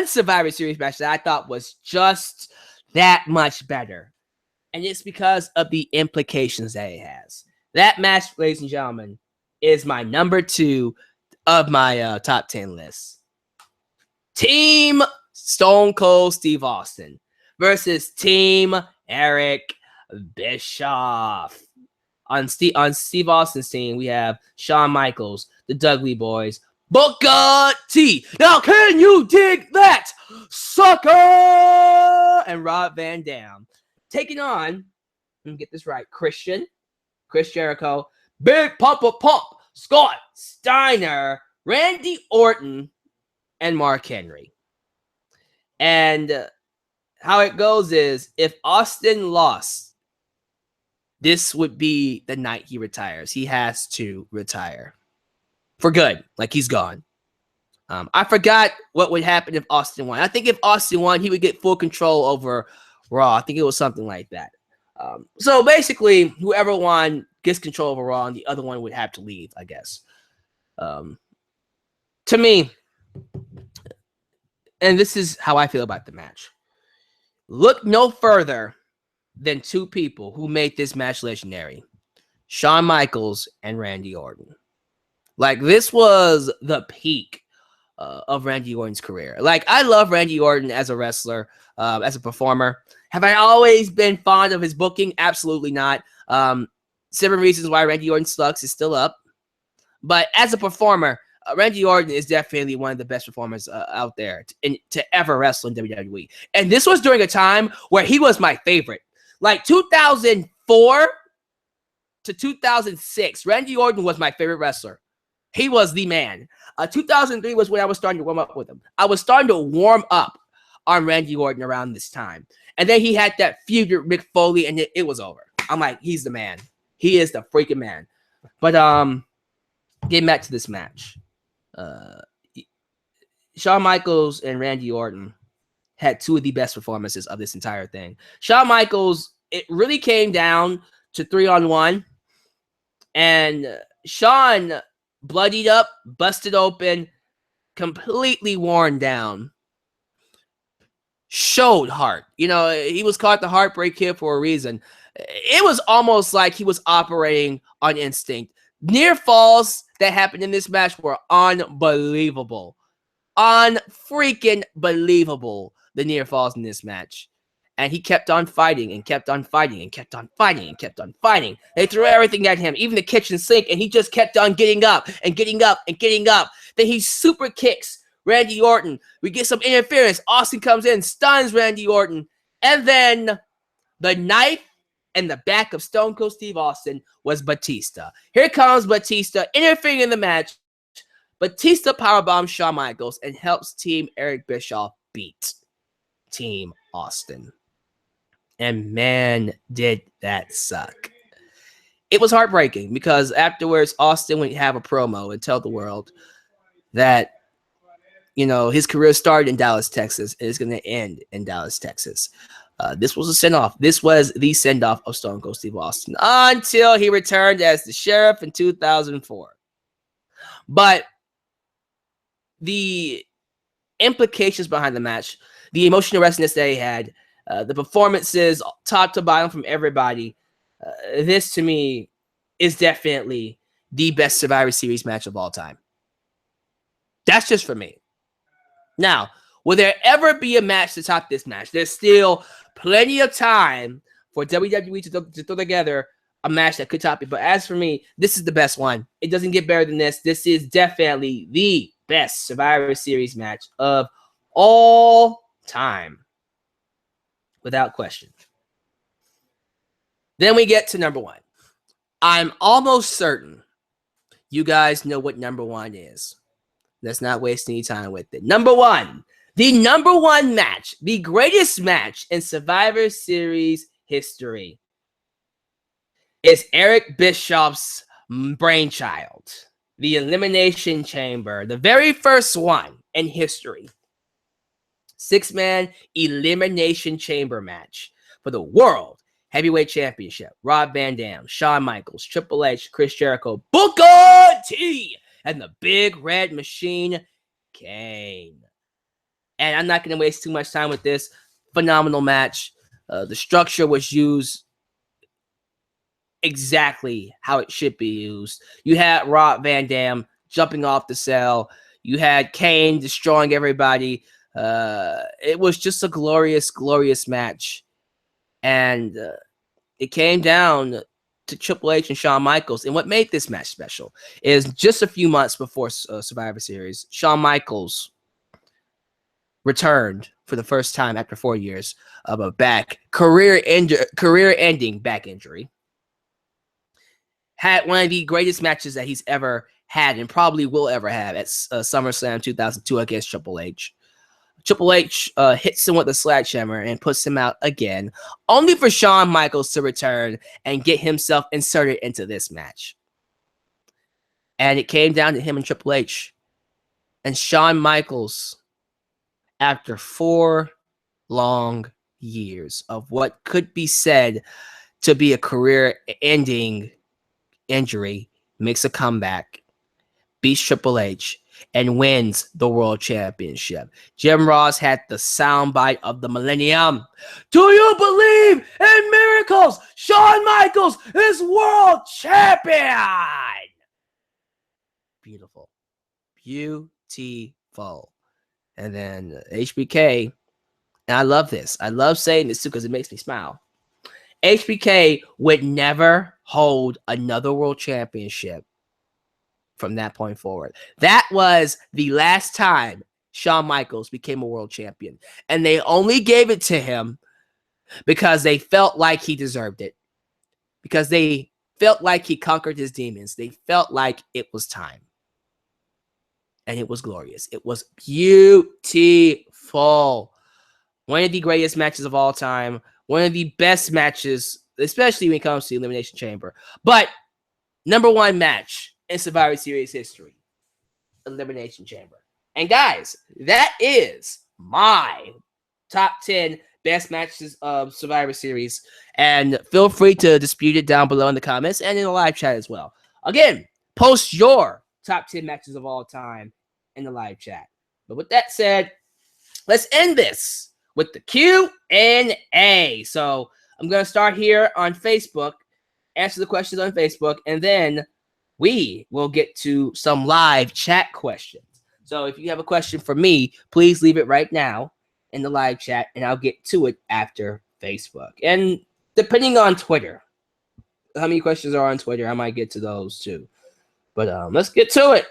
Speaker 1: Survivor Series match that I thought was just that much better. And it's because of the implications that it has. That match, ladies and gentlemen, is my number 2 of my top 10 list. Team Stone Cold Steve Austin versus Team Eric Bischoff. On Steve Austin's team, we have Shawn Michaels, the Dudley Boys, Booker T. Now, can you dig that, sucker? And Rob Van Dam. Taking on, let me get this right, Chris Jericho, Big Papa Pump, Scott Steiner, Randy Orton, and Mark Henry. And how it goes is, if Austin lost, this would be the night he retires. He has to retire for good. Like, he's gone. I forgot what would happen if Austin won. I think if Austin won, he would get full control over Raw. I think it was something like that. So basically, whoever won gets control over Raw, and the other one would have to leave, I guess. To me, and this is how I feel about the match. Look no further than two people who made this match legendary. Shawn Michaels and Randy Orton. Like, this was the peak of Randy Orton's career. Like, I love Randy Orton as a wrestler, as a performer. Have I always been fond of his booking? Absolutely not. 7 Reasons Why Randy Orton Sucks is still up. But as a performer, Randy Orton is definitely one of the best performers out there to ever wrestle in WWE. And this was during a time where he was my favorite. Like 2004 to 2006, Randy Orton was my favorite wrestler. He was the man. 2003 was when I was starting to warm up with him. I was starting to warm up on Randy Orton around this time. And then he had that feud with Mick Foley, and it was over. I'm like, he's the man. He is the freaking man. But getting back to this match. Shawn Michaels and Randy Orton had 2 of the best performances of this entire thing. Shawn Michaels, it really came down to 3-on-1. And Shawn bloodied up, busted open, completely worn down. Showed heart. You know, he was called the Heartbreak Kid for a reason. It was almost like he was operating on instinct. Near falls that happened in this match were unbelievable. Unfreaking believable, the near falls in this match. And he kept on fighting and kept on fighting and kept on fighting and kept on fighting. They threw everything at him, even the kitchen sink, and he just kept on getting up and getting up and getting up. Then he super kicks Randy Orton. We get some interference. Austin comes in, stuns Randy Orton. And then the knife and the back of Stone Cold Steve Austin was Batista. Here comes Batista interfering in the match. Batista powerbombs Shawn Michaels and helps Team Eric Bischoff beat Team Austin. And man, did that suck. It was heartbreaking because afterwards, Austin would have a promo and tell the world that, you know, his career started in Dallas, Texas, and it's going to end in Dallas, Texas. This was a send-off. This was the send-off of Stone Cold Steve Austin until he returned as the Sheriff in 2004. But the implications behind the match, the emotional resonance that he had, the performances top to bottom from everybody, this to me is definitely the best Survivor Series match of all time. That's just for me. Now, will there ever be a match to top this match? There's still plenty of time for WWE to throw together a match that could top it. But as for me, this is the best one. It doesn't get better than this. This is definitely the best Survivor Series match of all time. Without question. Then we get to number one. I'm almost certain you guys know what number one is. Let's not waste any time with it. Number one. The number one match. The greatest match in Survivor Series history is Eric Bischoff's brainchild. The Elimination Chamber. The very first one in history. 6-man Elimination Chamber match for the World Heavyweight Championship. Rob Van Dam, Shawn Michaels, Triple H, Chris Jericho, Booker T, and the Big Red Machine, Kane. And I'm not going to waste too much time with this. Phenomenal match. The structure was used exactly how it should be used. You had Rob Van Dam jumping off the cell. You had Kane destroying everybody. It was just a glorious, glorious match. And it came down to Triple H and Shawn Michaels. And what made this match special is just a few months before Survivor Series, Shawn Michaels returned for the first time after 4 years of a career-ending back injury. Had one of the greatest matches that he's ever had and probably will ever have at SummerSlam 2002 against Triple H. Triple H hits him with a sledgehammer and puts him out again, only for Shawn Michaels to return and get himself inserted into this match. And it came down to him and Triple H. And Shawn Michaels, after 4 long years of what could be said to be a career-ending injury, makes a comeback, beats Triple H, and wins the World Championship. Jim Ross had the soundbite of the millennium. Do you believe in miracles? Shawn Michaels is World Champion! Beautiful. Beautiful. And then HBK, and I love this. I love saying this too because it makes me smile. HBK would never hold another world championship from that point forward. That was the last time Shawn Michaels became a world champion. And they only gave it to him because they felt like he deserved it. Because they felt like he conquered his demons. They felt like it was time. And it was glorious. It was beautiful. One of the greatest matches of all time. One of the best matches, especially when it comes to Elimination Chamber. But number one match in Survivor Series history. Elimination Chamber. And guys, that is my top 10 best matches of Survivor Series. And feel free to dispute it down below in the comments and in the live chat as well. Again, post your top 10 matches of all time in the live chat. But with that said, let's end this with the Q&A. So I'm going to start here on Facebook, answer the questions on Facebook, and then we will get to some live chat questions. So if you have a question for me, please leave it right now in the live chat, and I'll get to it after Facebook. And depending on Twitter, how many questions are on Twitter, I might get to those too. But let's get to it.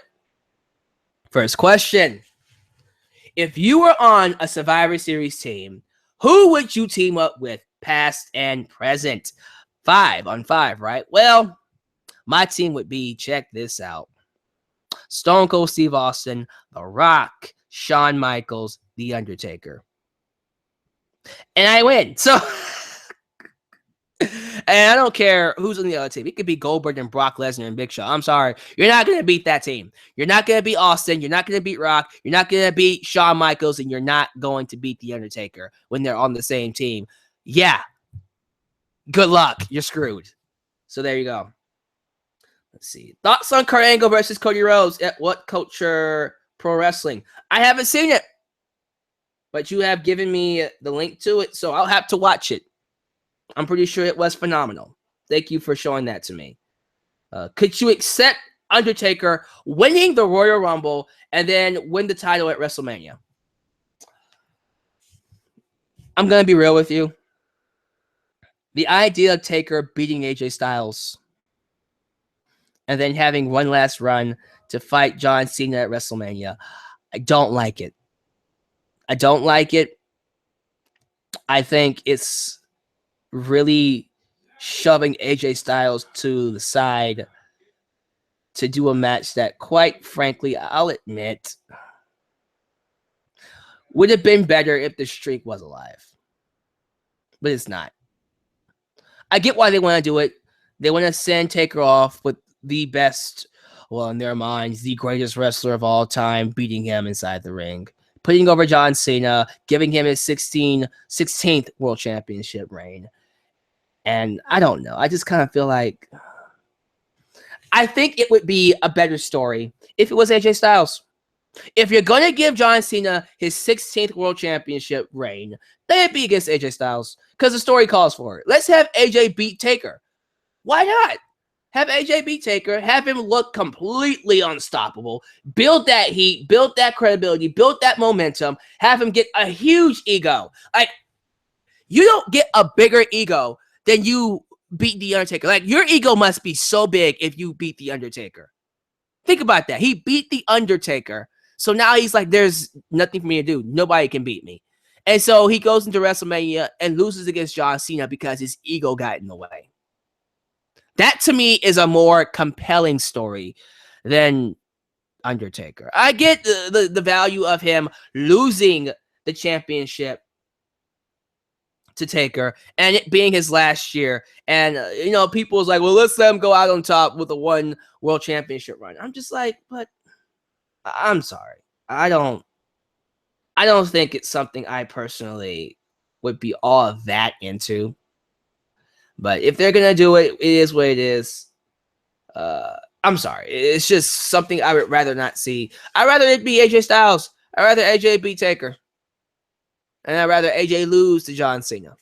Speaker 1: First question. If you were on a Survivor Series team, who would you team up with, past and present? 5 on 5, right? Well, my team would be, check this out, Stone Cold Steve Austin, The Rock, Shawn Michaels, The Undertaker. And I win. So, and I don't care who's on the other team. It could be Goldberg and Brock Lesnar and Big Show. I'm sorry. You're not going to beat that team. You're not going to beat Austin. You're not going to beat Rock. You're not going to beat Shawn Michaels. And you're not going to beat The Undertaker when they're on the same team. Yeah. Good luck. You're screwed. So there you go. Let's see. Thoughts on Kurt Angle versus Cody Rhodes at What Culture Pro Wrestling? I haven't seen it, but you have given me the link to it, so I'll have to watch it. I'm pretty sure it was phenomenal. Thank you for showing that to me. Could you accept Undertaker winning the Royal Rumble and then win the title at WrestleMania? I'm going to be real with you. The idea of Taker beating AJ Styles and then having one last run to fight John Cena at WrestleMania, I don't like it. I don't like it. I think it's really shoving AJ Styles to the side to do a match that, quite frankly, I'll admit, would have been better if the streak was alive. But it's not. I get why they want to do it. They want to send Taker off with the best, well, in their minds, the greatest wrestler of all time, beating him inside the ring, putting over John Cena, giving him his 16th World Championship reign. And I don't know. I just kind of feel like I think it would be a better story if it was AJ Styles. If you're going to give John Cena his 16th World Championship reign, let it be against AJ Styles because the story calls for it. Let's have AJ beat Taker. Why not? Have AJ beat Taker, have him look completely unstoppable, build that heat, build that credibility, build that momentum, have him get a huge ego. Like, you don't get a bigger ego than you beat The Undertaker. Like, your ego must be so big if you beat The Undertaker. Think about that. He beat The Undertaker. So now he's like, there's nothing for me to do. Nobody can beat me. And so he goes into WrestleMania and loses against John Cena because his ego got in the way. That, to me, is a more compelling story than Undertaker. I get the value of him losing the championship to Taker and it being his last year. And, people was like, well, let's let him go out on top with a one world championship run. I'm just like, but I'm sorry. I don't think it's something I personally would be all that into. But if they're going to do it, it is what it is. I'm sorry. It's just something I would rather not see. I'd rather it be AJ Styles. I'd rather AJ beat Taker. And I'd rather AJ lose to John Cena.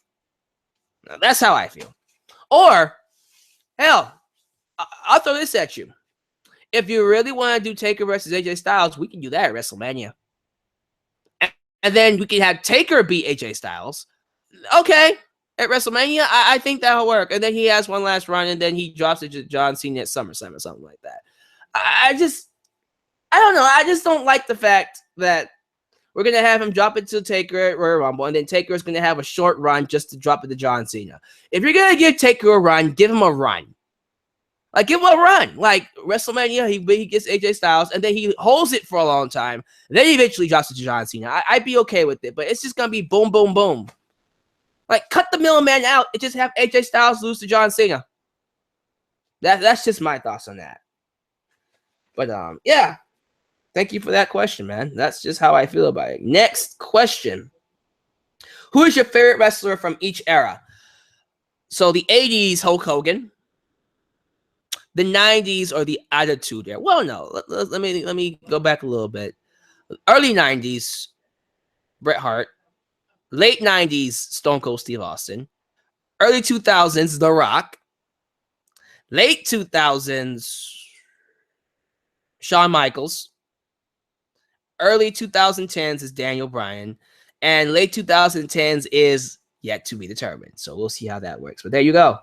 Speaker 1: Now, that's how I feel. Or, hell, I'll throw this at you. If you really want to do Taker versus AJ Styles, we can do that at WrestleMania. And then we can have Taker beat AJ Styles. Okay. At WrestleMania, I think that'll work. And then he has one last run, and then he drops it to John Cena at SummerSlam or something like that. I don't know. I just don't like the fact that we're going to have him drop it to Taker at Royal Rumble, and then Taker is going to have a short run just to drop it to John Cena. If you're going to give Taker a run, give him a run. Like, give him a run. Like, WrestleMania, he gets AJ Styles, and then he holds it for a long time. Then he eventually drops it to John Cena. I'd be okay with it, but it's just going to be boom, boom, boom. Like, cut the middleman out and just have AJ Styles lose to John Cena. That's just my thoughts on that. But, yeah. Thank you for that question, man. That's just how I feel about it. Next question. Who is your favorite wrestler from each era? So, the 80s, Hulk Hogan. The 90s, or the Attitude Era. Well, no. Let me go back a little bit. Early 90s, Bret Hart. Late 90s, Stone Cold Steve Austin. Early 2000s, The Rock. Late 2000s, Shawn Michaels. Early 2010s is Daniel Bryan. And late 2010s is yet to be determined. So we'll see how that works. But there you go.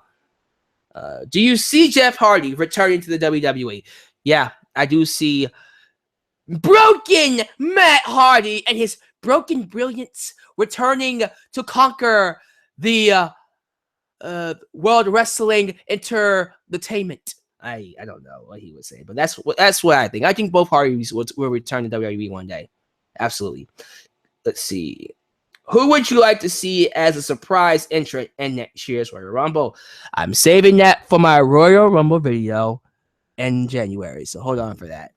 Speaker 1: Do you see Jeff Hardy returning to the WWE? Yeah, I do see broken Matt Hardy and his broken brilliance returning to conquer the World Wrestling Entertainment. I don't know what he would say, but that's what I think. I think both Hardys will return to WWE one day. Absolutely. Let's see. Who would you like to see as a surprise entrant in next year's Royal Rumble? I'm saving that for my Royal Rumble video in January, so hold on for that.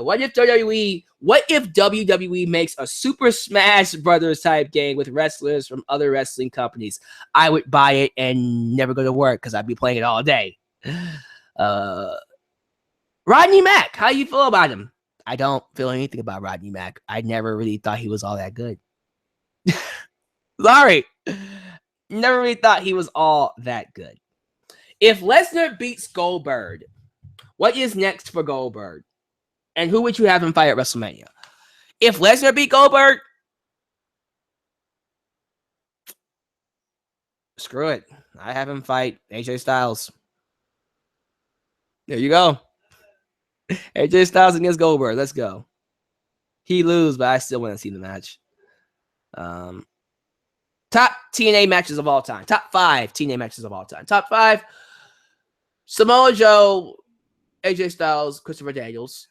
Speaker 1: What if WWE makes a Super Smash Brothers type game with wrestlers from other wrestling companies? I would buy it and never go to work because I'd be playing it all day. Rodney Mack, how you feel about him? I don't feel anything about Rodney Mack. I never really thought he was all that good. Sorry. Never really thought he was all that good. If Lesnar beats Goldberg, what is next for Goldberg? And who would you have him fight at WrestleMania? If Lesnar beat Goldberg, screw it. I have him fight AJ Styles. There you go. AJ Styles against Goldberg. Let's go. He lose, but I still want to see the match. Top TNA matches of all time. Top 5 TNA matches of all time. Top 5. Samoa Joe, AJ Styles, Christopher Daniels.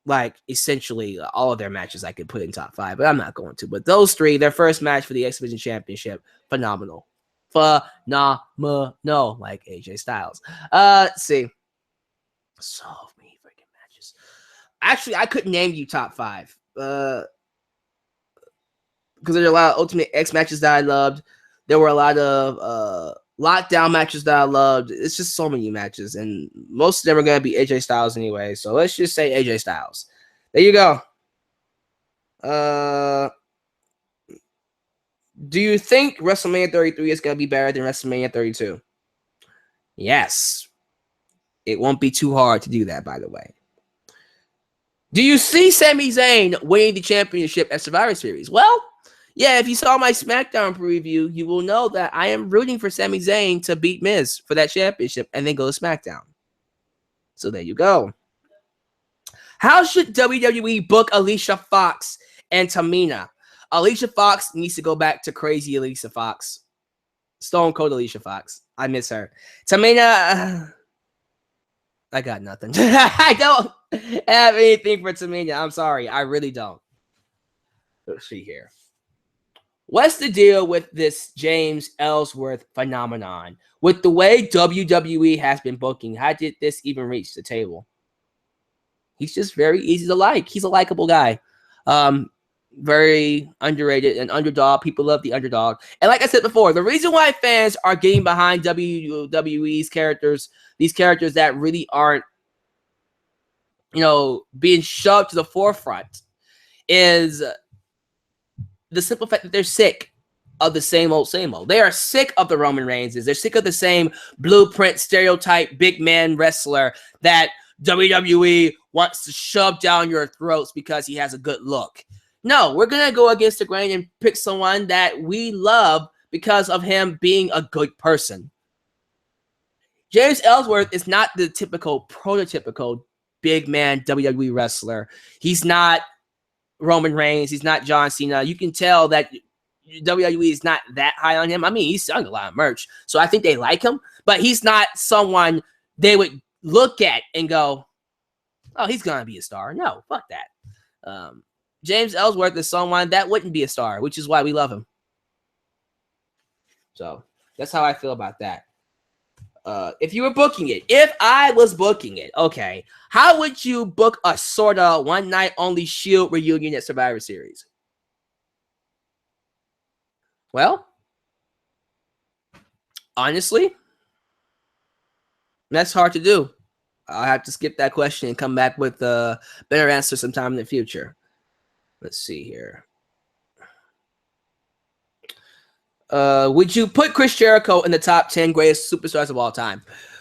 Speaker 1: Like, essentially, all of their matches I could put in top 5, but I'm not going to. But those 3, their first match for the X Division Championship, phenomenal. Phenomenal, like AJ Styles. Let's see. So many freaking matches. Actually, I couldn't name you top 5. Because there's a lot of Ultimate X matches that I loved. There were a lot of lockdown matches that I loved. It's just so many matches, and most of them are going to be AJ Styles anyway. So let's just say AJ Styles. There you go. Do you think WrestleMania 33 is going to be better than WrestleMania 32? Yes. It won't be too hard to do that, by the way. Do you see Sami Zayn winning the championship at Survivor Series? Well, yeah, if you saw my Smackdown preview, you will know that I am rooting for Sami Zayn to beat Miz for that championship and then go to Smackdown. So there you go. How should WWE book Alicia Fox and Tamina? Alicia Fox needs to go back to crazy Alicia Fox. Stone Cold Alicia Fox. I miss her. Tamina, I got nothing. I don't have anything for Tamina. I'm sorry. I really don't. Let's see here. What's the deal with this James Ellsworth phenomenon? With the way WWE has been booking, how did this even reach the table? He's just very easy to like. He's a likable guy. Very underrated and underdog. People love the underdog. And like I said before, the reason why fans are getting behind WWE's characters, these characters that really aren't, being shoved to the forefront, is the simple fact that they're sick of the same old, same old. They are sick of the Roman Reigns. They're sick of the same blueprint, stereotype, big man wrestler that WWE wants to shove down your throats because he has a good look. No, we're going to go against the grain and pick someone that we love because of him being a good person. James Ellsworth is not the typical, prototypical big man WWE wrestler. He's not Roman Reigns. He's not John Cena. You can tell that WWE is not that high on him. I mean, he's selling a lot of merch, so I think they like him, but he's not someone they would look at and go, oh, he's going to be a star. No, fuck that. James Ellsworth is someone that wouldn't be a star, which is why we love him. So that's how I feel about that. If you were booking it, if I was booking it, okay, how would you book a sort of one night only Shield reunion at Survivor Series? Well, honestly, that's hard to do. I'll have to skip that question and come back with a better answer sometime in the future. Let's see here. Would you put Chris Jericho in the top 10 greatest superstars of all time?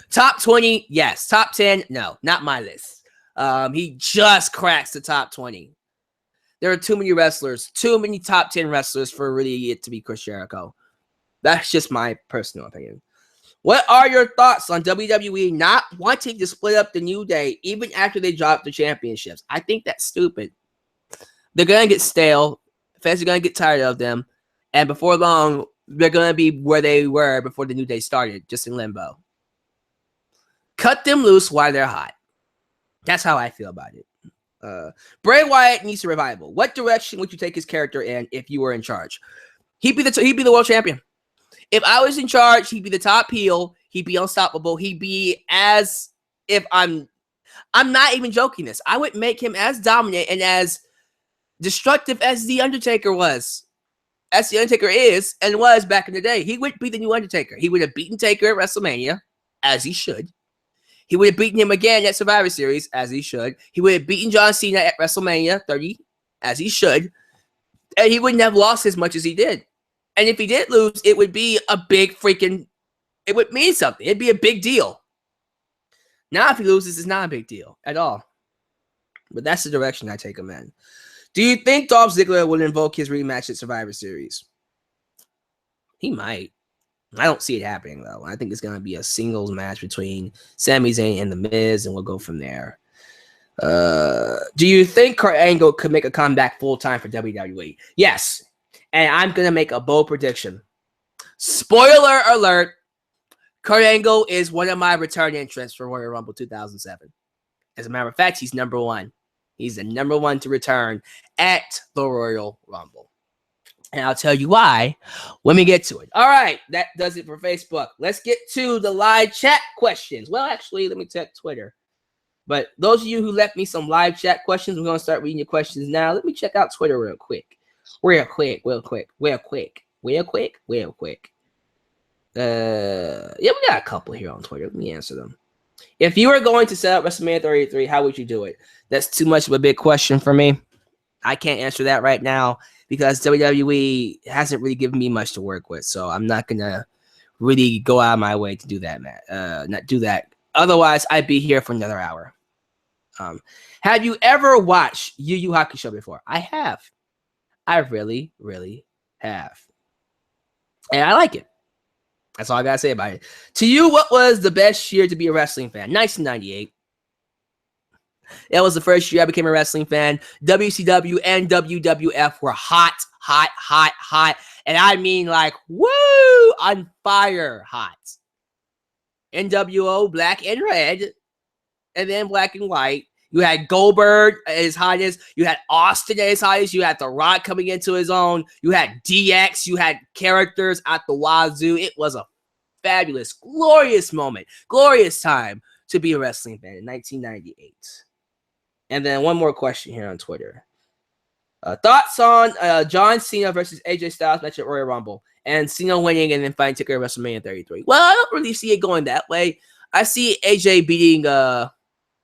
Speaker 1: Top 20, yes. Top 10, no. Not my list. He just cracks the top 20. There are too many wrestlers, too many top 10 wrestlers for really it to be Chris Jericho. That's just my personal opinion. What are your thoughts on WWE not wanting to split up the New Day even after they drop the championships? I think that's stupid. They're going to get stale. Fans are going to get tired of them. And before long, they're going to be where they were before the New Day started, just in limbo. Cut them loose while they're hot. That's how I feel about it. Bray Wyatt needs a revival. What direction would you take his character in if you were in charge? He'd be the world champion. If I was in charge, he'd be the top heel. He'd be unstoppable. He'd be as if I'm I'm not even joking this. I would make him as dominant and as destructive as The Undertaker was. As The Undertaker is and was back in the day. He would be the new Undertaker. He would have beaten Taker at WrestleMania, as he should. He would have beaten him again at Survivor Series, as he should. He would have beaten John Cena at WrestleMania 30, as he should. And he wouldn't have lost as much as he did. And if he did lose, it would be a big freaking... It would mean something. It'd be a big deal. Now, if he loses, it's not a big deal at all. But that's the direction I take him in. Do you think Dolph Ziggler will invoke his rematch at Survivor Series? He might. I don't see it happening, though. I think it's going to be a singles match between Sami Zayn and The Miz, and we'll go from there. Do you think Kurt Angle could make a comeback full-time for WWE? Yes. And I'm going to make a bold prediction. Spoiler alert. Kurt Angle is one of my return entrants for Royal Rumble 2007. As a matter of fact, he's number one. He's the number one to return at the Royal Rumble. And I'll tell you why when we get to it. All right, that does it for Facebook. Let's get to the live chat questions. Well, actually, let me check Twitter. But those of you who left me some live chat questions, we're going to start reading your questions now. Let me check out Twitter real quick. Yeah, we got a couple here on Twitter. Let me answer them. If you were going to set up WrestleMania 33, how would you do it? That's too much of a big question for me. I can't answer that right now because WWE hasn't really given me much to work with. So I'm not going to really go out of my way to do that, Matt. Not do that. Otherwise, I'd be here for another hour. Have you ever watched Yu Yu Hakusho before? I have. I really, really have. And I like it. That's all I gotta say about it. To you, what was the best year to be a wrestling fan? 1998. That was the first year I became a wrestling fan. WCW and WWF were hot. And I mean like, woo, on fire hot. NWO, black and red. And then black and white. You had Goldberg at his hottest. You had Austin at his hottest. You had The Rock coming into his own. You had DX. You had characters at the wazoo. It was a fabulous, glorious moment. Glorious time to be a wrestling fan in 1998. And then one more question here on Twitter. Thoughts on John Cena versus AJ Styles match at Royal Rumble. And Cena winning and then fighting Taker at WrestleMania 33. Well, I don't really see it going that way. I see AJ beating...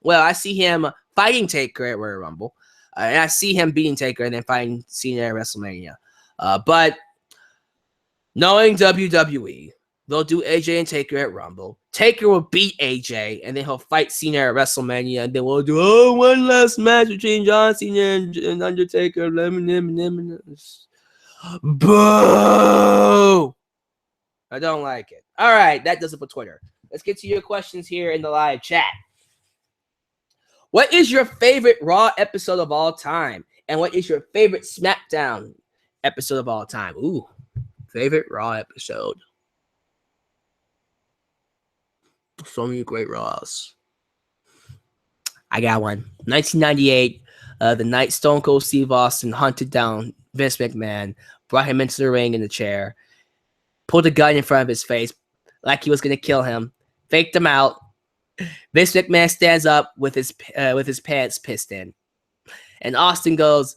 Speaker 1: I see him fighting Taker at Royal Rumble. And I see him beating Taker and then fighting Cena at WrestleMania. But knowing WWE, they'll do AJ and Taker at Rumble. Taker will beat AJ, and then he'll fight Cena at WrestleMania. And then we'll do, one last match between John Cena and Undertaker. Boo! I don't like it. All right, that does it for Twitter. Let's get to your questions here in the live chat. What is your favorite Raw episode of all time? And what is your favorite SmackDown episode of all time? Ooh, favorite Raw episode. So many great Raws. I got one. 1998, the night Stone Cold Steve Austin hunted down Vince McMahon, brought him into the ring in the chair, pulled a gun in front of his face like he was going to kill him, faked him out. Vince McMahon stands up with his pants pissed in. And Austin goes,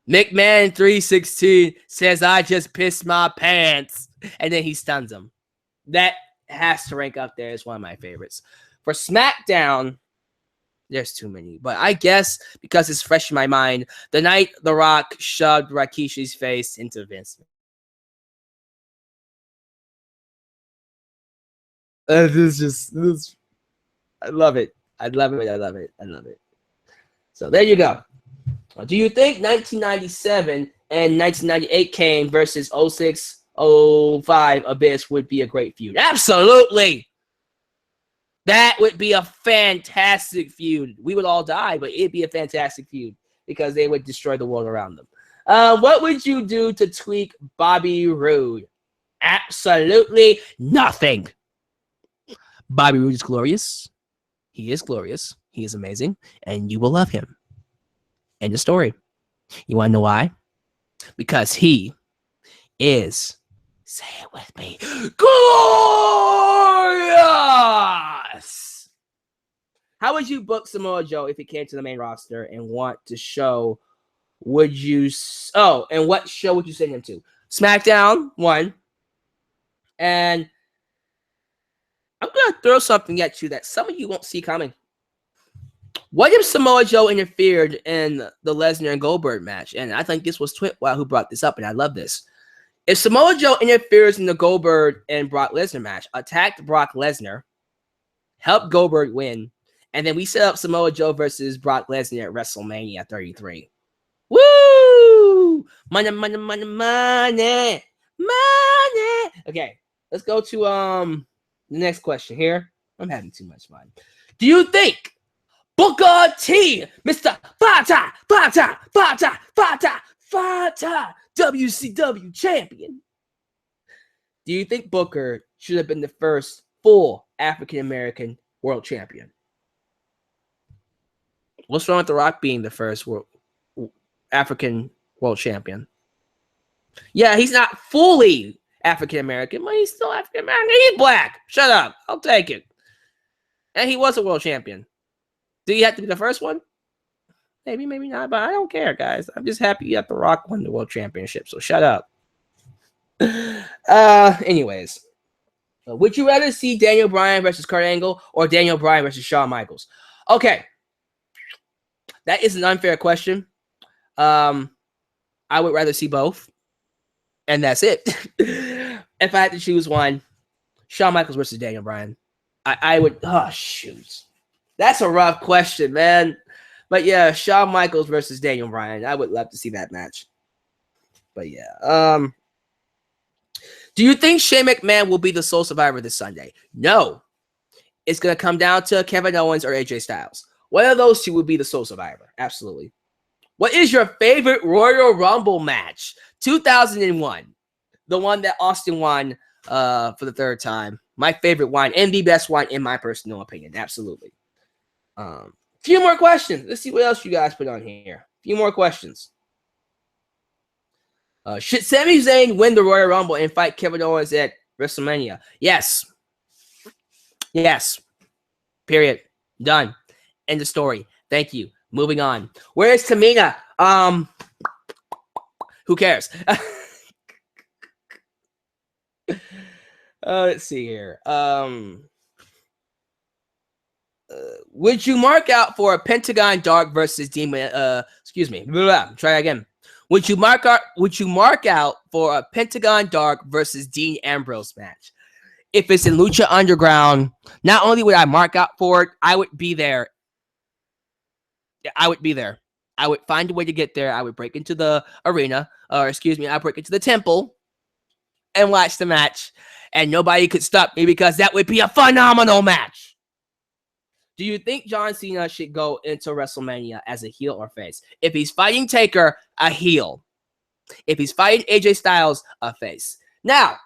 Speaker 1: McMahon 316 says, I just pissed my pants. And then he stuns him. That has to rank up there as one of my favorites. For SmackDown, there's too many. But I guess because it's fresh in my mind, the night The Rock shoved Rikishi's face into Vince. I love it. I love it. So there you go. Do you think 1997 and 1998 Kane versus 06, 05 Abyss would be a great feud? Absolutely. That would be a fantastic feud. We would all die, but it'd be a fantastic feud because they would destroy the world around them. What would you do to tweak Bobby Roode? Absolutely nothing. Bobby Roode is glorious. He is glorious. He is amazing. And you will love him. End of story. You want to know why? Because he is, say it with me, glorious! How would you book Samoa Joe if he came to the main roster and want to show? Would you? And what show would you send him to? Smackdown, one. And I'm gonna throw something at you that some of you won't see coming. What if Samoa Joe interfered in the Lesnar and Goldberg match? And I think this was Twitwell who brought this up, and I love this. If Samoa Joe interferes in the Goldberg and Brock Lesnar match, attacked Brock Lesnar, helped Goldberg win, and then we set up Samoa Joe versus Brock Lesnar at WrestleMania 33. Woo! Money, money, money, money, money. Okay, let's go to the next question here. I'm having too much fun. Do you think Booker T, Mr. Five-time WCW champion, do you think Booker should have been the first full African-American world champion? What's wrong with The Rock being the first African world champion? Yeah, he's not fully African-American, but he's still African-American. He's black. Shut up. I'll take it. And he was a world champion. Do you have to be the first one? Maybe, maybe not, but I don't care, guys. I'm just happy that The Rock won the world championship, so shut up. Anyways. Would you rather see Daniel Bryan versus Kurt Angle or Daniel Bryan versus Shawn Michaels? Okay. That is an unfair question. I would rather see both. And that's it. If I had to choose one, Shawn Michaels versus Daniel Bryan. I would, oh, shoot. That's a rough question, man. But yeah, Shawn Michaels versus Daniel Bryan. I would love to see that match. But yeah. Do you think Shane McMahon will be the sole survivor this Sunday? No. It's going to come down to Kevin Owens or AJ Styles. One of those two will be the sole survivor. Absolutely. What is your favorite Royal Rumble match? 2001. The one that Austin won for the third time. My favorite one and the best one in my personal opinion. Absolutely. Few more questions. Let's see what else you guys put on here. Few more questions. Should Sami Zayn win the Royal Rumble and fight Kevin Owens at WrestleMania? Yes. Yes. Period. Done. End of story. Thank you. Moving on. Where is Tamina? Who cares? Let's see here. Would you mark out for a Pentagon Dark versus Demon? Excuse me. Try again. Would you mark out for a Pentagon Dark versus Dean Ambrose match? If it's in Lucha Underground, not only would I mark out for it, I would be there. I would be there. I would find a way to get there. I would break into the arena, or excuse me, I'd break into the temple and watch the match, and nobody could stop me because that would be a phenomenal match. Do you think John Cena should go into WrestleMania as a heel or face? If he's fighting Taker, a heel. If he's fighting AJ Styles, a face. Now,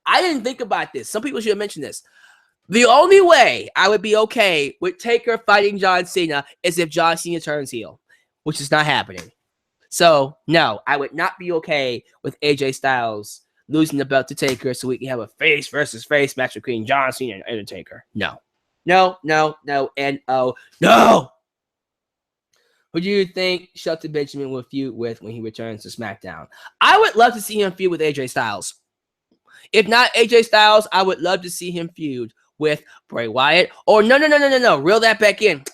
Speaker 1: I didn't think about this. Some people should have mentioned this. The only way I would be okay with Taker fighting John Cena is if John Cena turns heel, which is not happening. So, no, I would not be okay with AJ Styles losing the belt to Taker so we can have a face versus face match between John Cena and Undertaker. No. No, no, no, and oh, no! Who do you think Shelton Benjamin will feud with when he returns to SmackDown? I would love to see him feud with AJ Styles. If not AJ Styles, I would love to see him feud with Bray Wyatt. Or no. Reel that back in.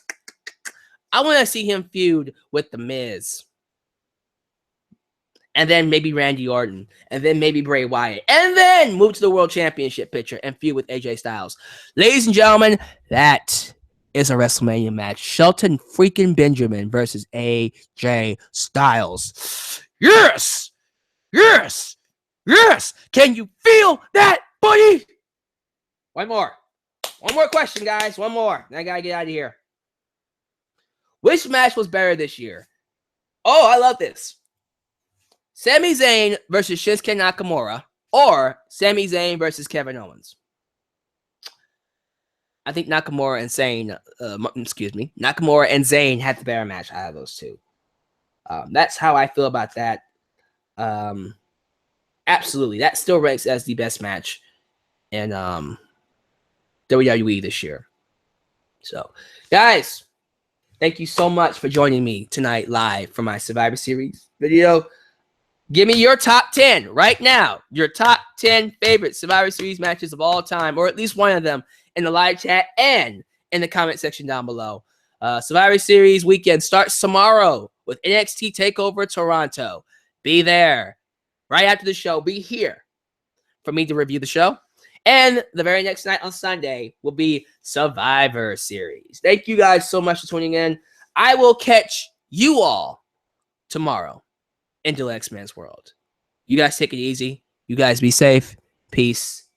Speaker 1: I want to see him feud with The Miz. And then maybe Randy Orton. And then maybe Bray Wyatt. And then move to the World Championship picture and feud with AJ Styles. Ladies and gentlemen, that is a WrestleMania match. Shelton freaking Benjamin versus AJ Styles. Yes! Yes! Yes! Can you feel that, buddy? One more. One more question, guys. One more. I gotta get out of here. Which match was better this year? Oh, I love this. Sami Zayn versus Shinsuke Nakamura or Sami Zayn versus Kevin Owens. I think Nakamura and Zayn, Nakamura and Zayn had the better match out of those two. That's how I feel about that. Absolutely. That still ranks as the best match in WWE this year. So, guys, thank you so much for joining me tonight live for my Survivor Series video. Give me your top 10 right now. Your top 10 favorite Survivor Series matches of all time, or at least one of them, in the live chat and in the comment section down below. Survivor Series weekend starts tomorrow with NXT TakeOver Toronto. Be there right after the show. Be here for me to review the show. And the very next night on Sunday will be Survivor Series. Thank you guys so much for tuning in. I will catch you all tomorrow in Dalyxman's world. You guys take it easy. You guys be safe. Peace.